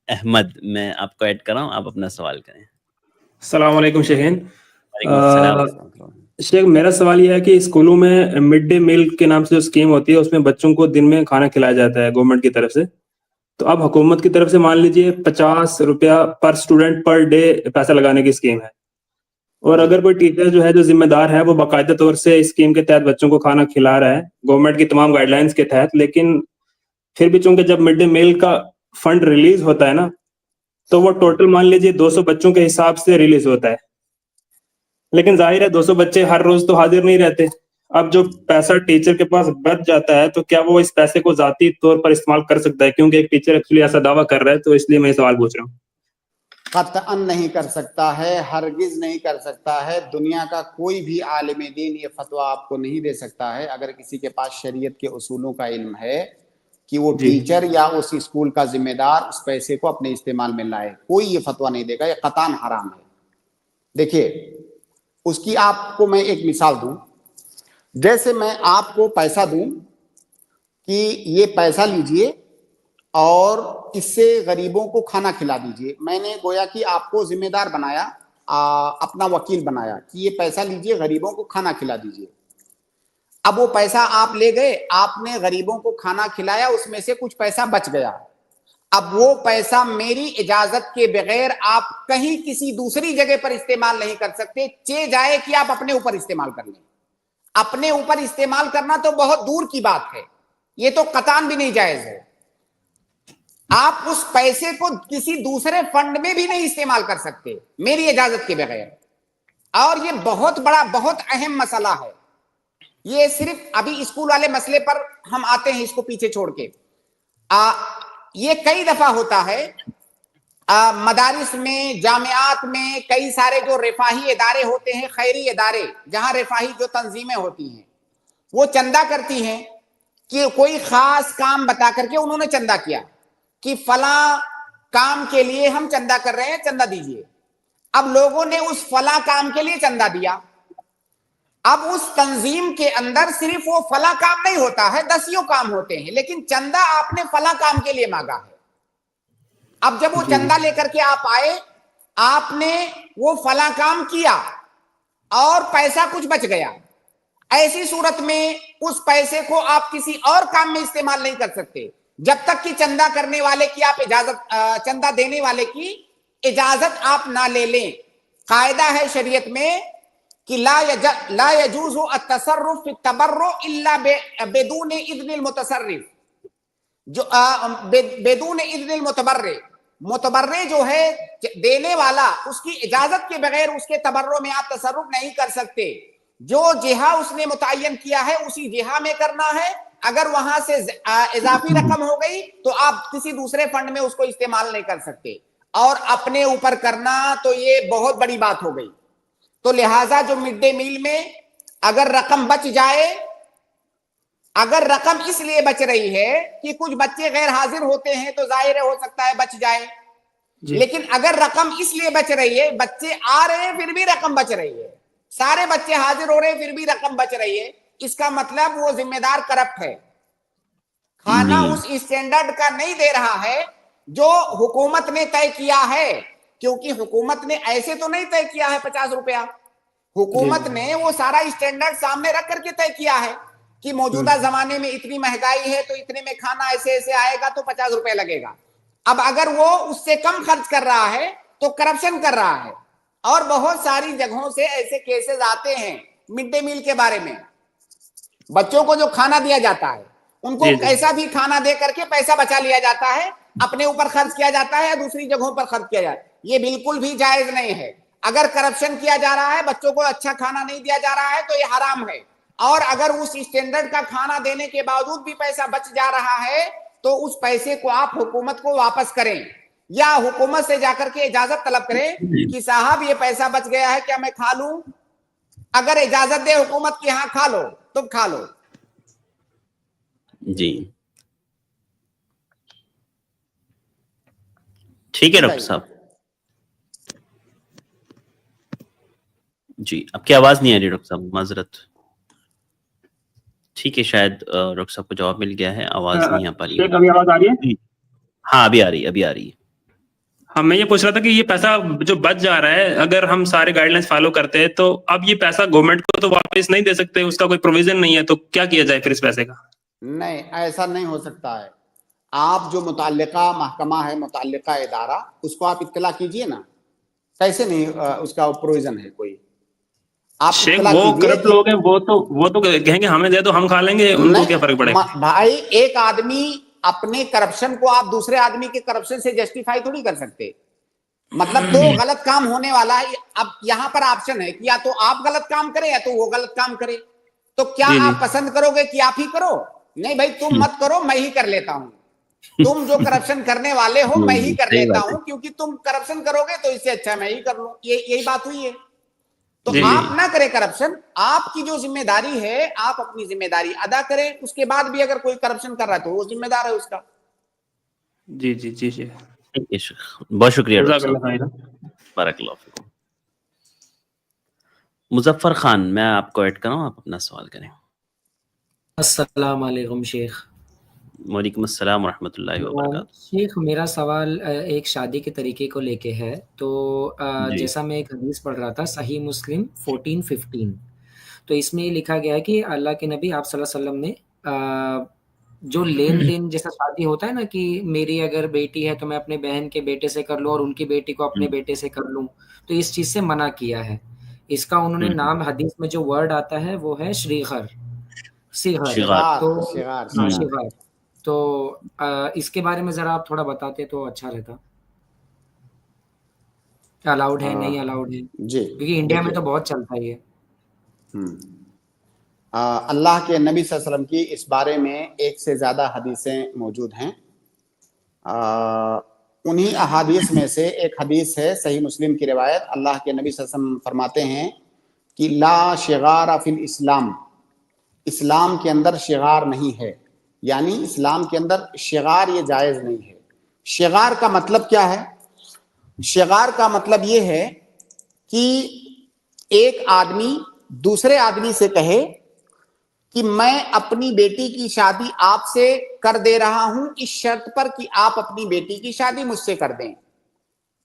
احمد میں آپ کو ایڈ کر رہا ہوں, آپ اپنا سوال کریں. السلام علیکم شیخین. وعلیکم السلام. شیخ میرا سوال یہ ہے کہ اسکولوں میں مڈ ڈے میل کے نام سے جو اسکیم ہوتی ہے اس میں بچوں کو دن میں کھانا کھلایا جاتا ہے گورنمنٹ کی طرف سے. تو اب حکومت کی طرف سے مان لیجئے 50 روپیہ پر اسٹوڈنٹ پر ڈے پیسہ لگانے کی اسکیم ہے, اور اگر کوئی ٹیچر جو ہے جو ذمہ دار ہے وہ باقاعدہ طور سے اسکیم کے تحت بچوں کو کھانا کھلا رہا ہے گورنمنٹ کی تمام گائیڈ لائنس کے تحت, لیکن پھر بھی چونکہ جب مڈ ڈے میل کا فنڈ ریلیز ہوتا ہے نا تو وہ ٹوٹل مان لیجئے 200 بچوں کے حساب سے ریلیز ہوتا ہے, لیکن ظاہر ہے 200 بچے ہر روز تو حاضر نہیں رہتے. اب جو پیسہ ٹیچر کے پاس بچ جاتا ہے تو کیا وہ اس پیسے کو ذاتی طور پر استعمال کر سکتا ہے؟ کیونکہ ایک ٹیچر ایکچولی ایسا دعویٰ کر رہا ہے, تو اس لیے میں سوال پوچھ رہا ہوں. قطعاً نہیں کر سکتا ہے, ہرگز نہیں کر سکتا ہے. دنیا کا کوئی بھی عالم دین یہ فتویٰ آپ کو نہیں دے سکتا ہے. اگر کسی کے پاس شریعت کے اصولوں کا علم ہے کہ وہ ٹیچر یا اس اسکول کا ذمہ دار اس پیسے کو اپنے استعمال میں لائے, کوئی یہ فتویٰ نہیں دے گا, یہ قطعاً حرام ہے. دیکھیے اس کی آپ کو میں ایک مثال دوں. جیسے میں آپ کو پیسہ دوں کہ یہ پیسہ لیجئے اور اس سے غریبوں کو کھانا کھلا دیجئے, میں نے گویا کہ آپ کو ذمہ دار بنایا, اپنا وکیل بنایا کہ یہ پیسہ لیجئے غریبوں کو کھانا کھلا دیجئے. اب وہ پیسہ آپ لے گئے, آپ نے غریبوں کو کھانا کھلایا, اس میں سے کچھ پیسہ بچ گیا. اب وہ پیسہ میری اجازت کے بغیر آپ کہیں کسی دوسری جگہ پر استعمال نہیں کر سکتے, جائے کہ آپ اپنے اوپر استعمال کر لیں. اپنے اوپر استعمال کرنا تو بہت دور کی بات ہے, یہ تو قطعاً بھی نہیں جائز ہے. آپ اس پیسے کو کسی دوسرے فنڈ میں بھی نہیں استعمال کر سکتے میری اجازت کے بغیر. اور یہ بہت بڑا بہت اہم مسئلہ ہے. یہ صرف ابھی اسکول والے مسئلے پر ہم آتے ہیں, اس کو پیچھے چھوڑ کے. یہ کئی دفعہ ہوتا ہے مدارس میں, جامعات میں, کئی سارے جو رفاہی ادارے ہوتے ہیں, خیری ادارے, جہاں رفاہی جو تنظیمیں ہوتی ہیں وہ چندہ کرتی ہیں کہ کوئی خاص کام بتا کر کے انہوں نے چندہ کیا کہ فلاں کام کے لیے ہم چندہ کر رہے ہیں, چندہ دیجئے. اب لوگوں نے اس فلاں کام کے لیے چندہ دیا. اب اس تنظیم کے اندر صرف وہ فلاں کام نہیں ہوتا ہے, 10 کام ہوتے ہیں, لیکن چندہ آپ نے فلاں کام کے لیے مانگا ہے. اب جب وہ چندہ لے کر کے آپ آئے, آپ نے وہ فلاں کام کیا اور پیسہ کچھ بچ گیا، ایسی صورت میں اس پیسے کو آپ کسی اور کام میں استعمال نہیں کر سکتے جب تک کہ چندہ کرنے والے کی آپ اجازت، چندہ دینے والے کی اجازت آپ نہ لے لیں۔ قاعدہ ہے شریعت میں کہ لا يجوز التصرف في التبرع الا بدون اذن المتصرف، جو بدون اذن المتبرع، متبرع جو ہے دینے والا، اس کی اجازت کے بغیر اس کے تبرع میں آپ تصرف نہیں کر سکتے۔ جو جہہ اس نے متعین کیا ہے اسی جہہ میں کرنا ہے، اگر وہاں سے اضافی رقم ہو گئی تو آپ کسی دوسرے فنڈ میں اس کو استعمال نہیں کر سکتے، اور اپنے اوپر کرنا تو یہ بہت بڑی بات ہو گئی۔ تو لہٰذا جو مڈ ڈے میل میں اگر رقم بچ جائے، اگر رقم اس لیے بچ رہی ہے کہ کچھ بچے غیر حاضر ہوتے ہیں تو ظاہر ہو سکتا ہے بچ جائے، لیکن اگر رقم اس لیے بچ رہی ہے، بچے آ رہے ہیں پھر بھی رقم بچ رہی ہے، سارے بچے حاضر ہو رہے ہیں پھر بھی رقم بچ رہی ہے، اس کا مطلب وہ ذمہ دار کرپٹ ہے، کھانا اس اسٹینڈرڈ کا نہیں دے رہا ہے جو حکومت نے طے کیا ہے، کیونکہ حکومت نے ایسے تو نہیں طے کیا ہے 50 روپیہ، حکومت نے وہ سارا اسٹینڈرڈ سامنے رکھ کر کے طے کیا ہے کہ موجودہ زمانے میں اتنی مہنگائی ہے تو اتنے میں کھانا ایسے ایسے آئے گا تو 50 روپے لگے گا۔ اب اگر وہ اس سے کم خرچ کر رہا ہے تو کرپشن کر رہا ہے، اور بہت ساری جگہوں سے ایسے کیسز آتے ہیں مڈ ڈے میل کے بارے میں، بچوں کو جو کھانا دیا جاتا ہے ان کو ایسا بھی کھانا دے کر کے پیسہ بچا لیا جاتا ہے، اپنے اوپر خرچ کیا جاتا ہے یا دوسری جگہوں پر خرچ کیا جاتا ہے، یہ بالکل بھی جائز نہیں ہے۔ اگر کرپشن کیا جا رہا ہے، بچوں کو اچھا کھانا نہیں دیا جا رہا ہے تو یہ حرام ہے، اور اگر اس اسٹینڈرڈ کا کھانا دینے کے باوجود بھی پیسہ بچ جا رہا ہے تو اس پیسے کو آپ حکومت کو واپس کریں، یا حکومت سے جا کر کے اجازت طلب کریں کہ صاحب یہ پیسہ بچ گیا ہے کیا میں کھا لوں؟ اگر اجازت دے حکومت کی ہاں کھا لو تو کھا لو۔ جی ٹھیک ہے ڈاکٹر صاحب۔ جی آپ کی آواز نہیں آ رہی ڈاکٹر صاحب، معذرت۔ ٹھیک ہے، شاید ڈاکٹر صاحب کو جواب مل گیا ہے، آواز نہیں آ پا رہی ہے۔ ابھی آواز آ رہی ہے؟ ہاں ابھی آ رہی ہے، ابھی آ رہی ہے۔ ہاں میں یہ پوچھ رہا تھا کہ یہ پیسہ جو بچ جا رہا ہے، اگر ہم سارے گائیڈ لائنس فالو کرتے ہیں تو اب یہ پیسہ گورنمنٹ کو تو واپس نہیں دے سکتے، اس کا کوئی پروویژن نہیں ہے، تو کیا کیا جائے پھر اس پیسے کا؟ نہیں، ایسا نہیں ہو سکتا ہے۔ آپ جو متعلقہ محکمہ ہے، متعلقہ ادارہ، اس کو آپ اطلاع کیجئے نا، کیسے نہیں اس کا پروویژن ہے کوئی؟ آپ شیخ اطلاع وہ کیجئے کرپٹ لوگ ہیں، وہ تو کہیں گے ہمیں دے دو ہم کھا لیں گے، ان کو کیا فرق پڑے گا؟ بھائی ایک آدمی اپنے کرپشن کو آپ دوسرے آدمی کے کرپشن سے جسٹیفائی تھوڑی کر سکتے، مطلب دو غلط کام ہونے والا ہے، اب یہاں پر آپشن ہے کہ یا تو آپ غلط کام کریں یا تو وہ غلط کام کرے، تو کیا آپ پسند کرو گے کہ آپ ہی کرو؟ نہیں بھائی تم مت کرو، میں ہی کر لیتا ہوں، تم جو کرپشن کرنے والے ہو میں ہی کر لیتا ہوں، کیونکہ تم کرپشن کرو گے تو اس سے اچھا میں ہی کر لوں، یہی بات ہوئی ہے۔ تو آپ نہ کریں کرپشن، آپ کی جو ذمہ داری ہے آپ اپنی ذمہ داری ادا کریں، اس کے بعد بھی اگر کوئی کرپشن کر رہا ہے تو وہ ذمہ دار ہے اس کا۔ جی جی جی جی بہت شکریہ ڈاکٹر صاحب، بارک اللہ فیکم۔ مظفر خان میں آپ کو ایڈ کروں، آپ اپنا سوال کریں۔ السلام علیکم شیخ۔ وعلیکم السلام ورحمۃ اللہ وبرکاتہ۔ شیخ میرا سوال ایک شادی کے طریقے کو لے کے ہے، تو جیسا میں ایک حدیث پڑھ رہا تھا صحیح مسلم 14:15، تو اس میں یہ لکھا گیا ہے کہ اللہ کے نبی آپ صلی اللہ علیہ وسلم نے جو لین دین جیسا شادی ہوتا ہے نا کہ میری اگر بیٹی ہے تو میں اپنے بہن کے بیٹے سے کر لوں اور ان کی بیٹی کو اپنے بیٹے سے کر لوں، تو اس چیز سے منع کیا ہے۔ اس کا انہوں نے نام حدیث میں جو ورڈ آتا ہے وہ ہے شریغر، تو اس کے بارے میں ذرا آپ تھوڑا بتاتے تو اچھا رہتا، الاؤڈ ہے نہیں الاؤڈ ہے؟ جی کیونکہ انڈیا میں تو بہت چلتا ہے یہ۔ اللہ کے نبی صلی اللہ علیہ وسلم کی اس بارے میں ایک سے زیادہ حدیثیں موجود ہیں، انہی احادیث میں سے ایک حدیث ہے صحیح مسلم کی روایت، اللہ کے نبی صلی اللہ علیہ وسلم فرماتے ہیں کہ لا شغار فی الاسلام، اسلام کے اندر شغار نہیں ہے، یعنی اسلام کے اندر شغار یہ جائز نہیں ہے۔ شغار کا مطلب کیا ہے؟ شغار کا مطلب یہ ہے کہ ایک آدمی دوسرے آدمی سے کہے کہ میں اپنی بیٹی کی شادی آپ سے کر دے رہا ہوں اس شرط پر کہ آپ اپنی بیٹی کی شادی مجھ سے کر دیں،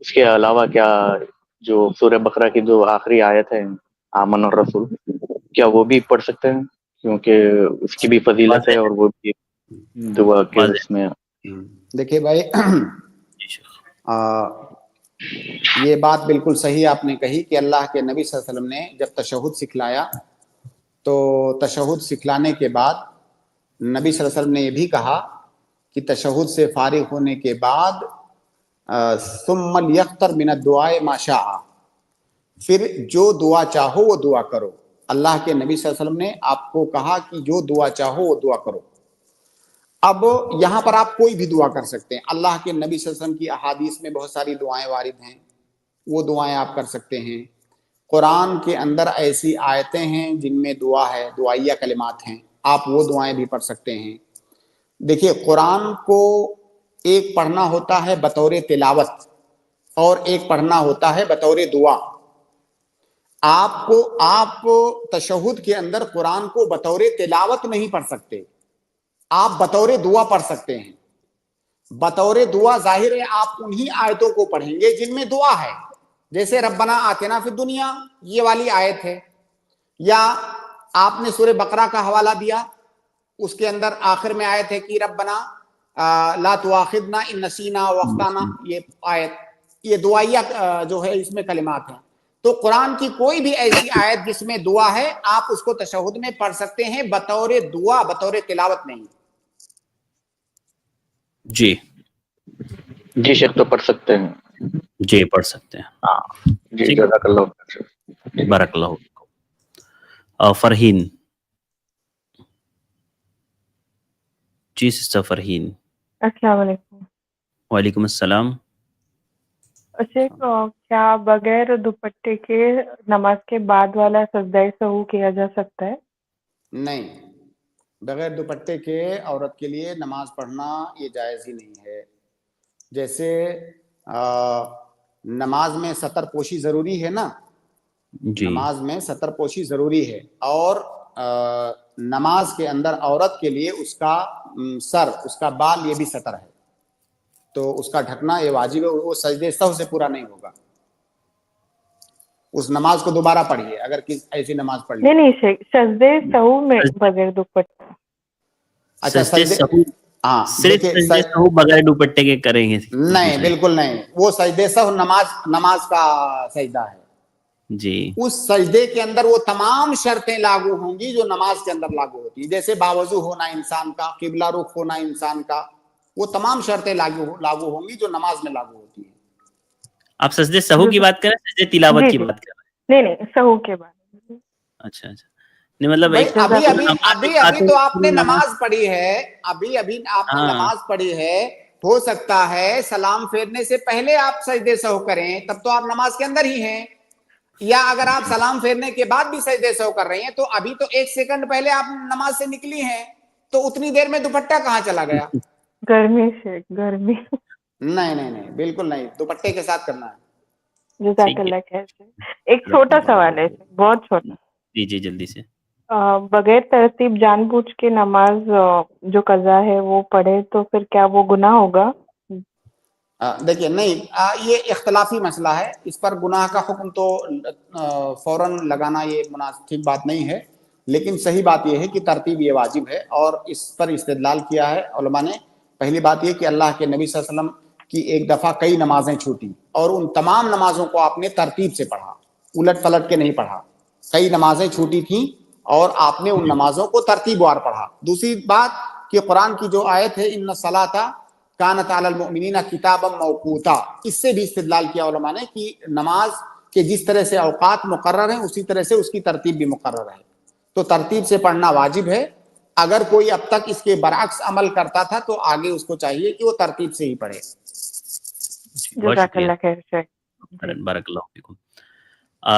اس کے علاوہ کیا جو سورہ بقرہ کی جو آخری آیت ہے آمن الرسول، کیا وہ بھی پڑھ سکتے ہیں؟ کیونکہ اس کی بھی فضیلت ہے اور وہ بھی دعا کے اس میں. دیکھیے بھائی، یہ بات بالکل صحیح آپ نے کہی کہ اللہ کے نبی صلی اللہ علیہ وسلم نے جب تشہد سکھلایا تو تشہد سکھلانے کے بعد نبی صلی اللہ علیہ وسلم نے یہ بھی کہا کہ تشہد سے فارغ ہونے کے بعد ثم لیختر من الدعاء ما شاء، پھر جو دعا چاہو وہ دعا کرو. اللہ کے نبی صلی اللہ علیہ وسلم نے آپ کو کہا کہ جو دعا چاہو وہ دعا کرو. اب یہاں پر آپ کوئی بھی دعا کر سکتے ہیں. اللہ کے نبی صلی اللہ علیہ وسلم کی احادیث میں بہت ساری دعائیں وارد ہیں، وہ دعائیں آپ کر سکتے ہیں. قرآن کے اندر ایسی آیتیں ہیں جن میں دعا ہے، دعائیہ کلمات ہیں، آپ وہ دعائیں بھی پڑھ سکتے ہیں. دیکھیے، قرآن کو ایک پڑھنا ہوتا ہے بطور تلاوت اور ایک پڑھنا ہوتا ہے بطور دعا. آپ تشہد کے اندر قرآن کو بطور تلاوت نہیں پڑھ سکتے، آپ بطور دعا پڑھ سکتے ہیں. بطور دعا ظاہر ہے آپ انہی آیتوں کو پڑھیں گے جن میں دعا ہے، جیسے ربنا آتنا فی الدنیا یہ والی آیت ہے، یا آپ نے سورہ بقرہ کا حوالہ دیا، اس کے اندر آخر میں آیت ہے کہ ربنا لا تواخذنا ان نسینا واخطانا، یہ آیت، یہ دعائیہ جو ہے اس میں کلمات ہیں. تو قرآن کی کوئی بھی ایسی آیت جس میں دعا ہے آپ اس کو تشہد میں پڑھ سکتے ہیں بطور دعا، بطور تلاوت نہیں. جی جی شیخ، تو پڑھ سکتے ہیں. جی پڑھ سکتے ہیں. جی جزاک اللہ. بارک اللہ. فرحین. جی سسٹر فرحین. السلام علیکم. وعلیکم السلام. شیخ، کیا بغیر دوپٹے کے نماز کے بعد والا سجدہ سہو کیا جا سکتا ہے؟ نہیں، بغیر دوپٹے کے عورت کے لیے نماز پڑھنا یہ جائز ہی نہیں ہے. جیسے نماز میں ستر پوشی ضروری ہے نا، نماز میں ستر پوشی ضروری ہے، اور نماز کے اندر عورت کے لیے اس کا سر، اس کا بال یہ بھی ستر ہے، تو اس کا ڈھکنا یہ واجب ہے. وہ سجدے سہو سے پورا نہیں ہوگا. اس نماز کو دوبارہ پڑھیے اگر ایسی نماز پڑھ لی. نہیں شیخ، سجدے سہو میں بغیر دوپٹے. اچھا، ہاں، صرف سجدے سہو بغیر دوپٹے کے کریں گے؟ نہیں، بالکل نہیں. وہ سجدے سہو نماز کا سجدہ ہے. جی، اس سجدے کے اندر وہ تمام شرطیں لاگو ہوں گی جو نماز کے اندر لاگو ہوتی ہیں، جیسے باوضو ہونا انسان کا، قبلہ رخ ہونا انسان کا، وہ تمام شرطیں لاگو ہوں گی جو نماز میں لاگو ہوتی ہیں. آپ سجدے سہو کی بات کر رہے ہیں، سجدے تلاوت کی بات کر رہے ہیں؟ نہیں، سہو کے بعد. اچھا نہیں، مطلب ابھی تو آپ نے نماز پڑھی ہے، ابھی آپ نے نماز پڑھی ہے. ہو سکتا ہے سلام پھیرنے سے پہلے آپ سجدے سہو کریں، تب تو آپ نماز کے اندر ہی ہیں. یا اگر آپ سلام پھیرنے کے بعد بھی سجدے سہو کر رہی ہیں تو ابھی تو ایک سیکنڈ پہلے آپ نماز سے نکلی ہیں، تو اتنی دیر میں دوپٹہ کہاں چلا گیا؟ گرمی سے گرمی. نہیں، بالکل نہیں، دوپٹے کے ساتھ کرنا ہے. جزاک اللہ خیر. ایک چھوٹا سوال ہے، بہت چھوٹا. جی جلدی سے. بغیر ترتیب جان بوجھ کے نماز جو قضا ہے وہ پڑھے تو پھر کیا وہ گناہ ہوگا؟ دیکھیے، نہیں، یہ اختلافی مسئلہ ہے. اس پر گناہ کا حکم تو فوراً لگانا یہ مناسب بات نہیں ہے، لیکن صحیح بات یہ ہے کہ ترتیب یہ واجب ہے، اور اس پر استدلال کیا ہے علماء نے. پہلی بات یہ کہ اللہ کے نبی صلی اللہ علیہ وسلم کی ایک دفعہ کئی نمازیں چھوٹی، اور ان تمام نمازوں کو آپ نے ترتیب سے پڑھا، الٹ پلٹ کے نہیں پڑھا. کئی نمازیں چھوٹی تھیں اور آپ نے ان نمازوں کو ترتیب وار پڑھا. دوسری بات کہ قرآن کی جو آیت ہے ان الصلاۃ کانت علی المؤمنین کتابا موقوتا، اس سے بھی استدلال کیا علماء نے کہ نماز کے جس طرح سے اوقات مقرر ہیں اسی طرح سے اس کی ترتیب بھی مقرر ہے، تو ترتیب سے پڑھنا واجب ہے. اگر کوئی اب تک اس کے برعکس عمل کرتا تھا تو آگے اس کو چاہیے کہ وہ ترتیب سے ہی پڑھے. جزاک اللہ خیر. بارک اللہ فیکم.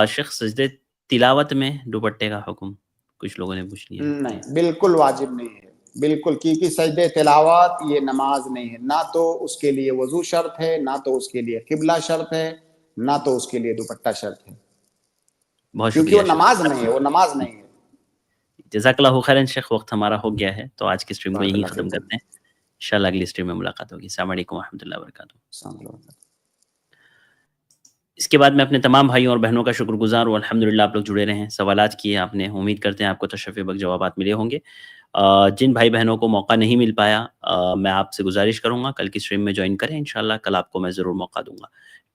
شیخ، سجدے تلاوت میں دوپٹے کا حکم کچھ لوگوں نے پوچھ لیا. نہیں، بالکل واجب نہیں ہے، بالکل، کیونکہ سجدے تلاوت یہ نماز نہیں ہے. نہ تو اس کے لیے وضو شرط ہے، نہ تو اس کے لیے قبلہ شرط ہے، نہ تو اس کے لیے دوپٹہ شرط ہے، کیونکہ وہ نماز نہیں ہے، وہ نماز نہیں ہے. جزاک اللہ خیرن شیخ، وقت ہمارا ہو گیا ہے تو آج کی اسٹریم کو یہیں ختم کرتے ہیں. انشاءاللہ اگلی اسٹریم میں ملاقات ہوگی. السلام علیکم و رحمۃ اللہ وبرکاتہ. اس کے بعد میں اپنے تمام بھائیوں اور بہنوں کا شکر گزار ہوں، الحمدللہ آپ لوگ جڑے رہے ہیں، سوالات کیے آپ نے، امید کرتے ہیں آپ کو تشفی بخش جوابات ملے ہوں گے۔ جن بھائی بہنوں کو موقع نہیں مل پایا، میں آپ سے گزارش کروں گا کل کی اسٹریم میں جوائن کریں، انشاءاللہ کل آپ کو میں ضرور موقع دوں گا۔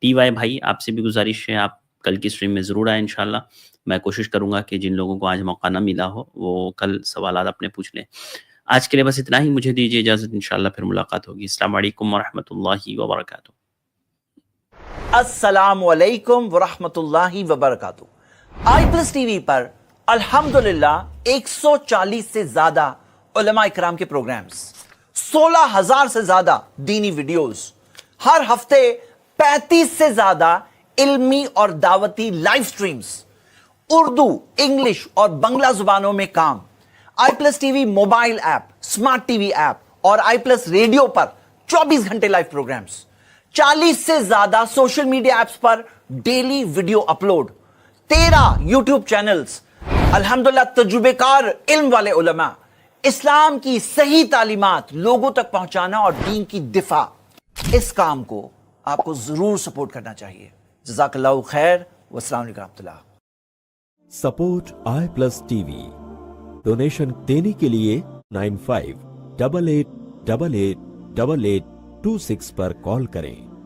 ٹی وائی بھائی آپ سے بھی گزارش ہے، آپ کل کی اسٹریم میں ضرور آئیں انشاءاللہ، میں کوشش کروں گا کہ جن لوگوں کو آج موقع نہ ملا ہو وہ کل سوالات اپنے پوچھ لیں۔ آج کے لیے بس اتنا ہی، مجھے دیجیے اجازت، انشاءاللہ پھر ملاقات ہوگی۔ السلام علیکم ورحمۃ اللہ وبرکاتہ۔ السلام علیکم ورحمۃ اللہ وبرکاتہ۔ آئی پلس ٹی وی پر الحمدللہ 140 سے زیادہ علماء اکرام کے پروگرامز، 16,000 سے زیادہ دینی ویڈیوز، ہر ہفتے 35 سے زیادہ علمی اور دعوتی لائیو سٹریمز، اردو، انگلش اور بنگلہ زبانوں میں کام۔ I plus TV mobile app, smart TV app اور آئی پلس ریڈیو پر 24 گھنٹے لائیو پروگرامز، 40 سے زیادہ سوشل میڈیا ایپس پر daily video upload, 13 YouTube channels, الحمدللہ تجربے کار علم والے علماء، اسلام کی صحیح تعلیمات لوگوں تک پہنچانا اور دین کی دفاع۔ اس کام کو آپ کو ضرور سپورٹ کرنا چاہیے۔ جزاک اللہ خیر، والسلام علیکم ورحمۃ اللہ۔ Support I plus T V, donation دینے کے لیے 9588888826 پر کال کریں۔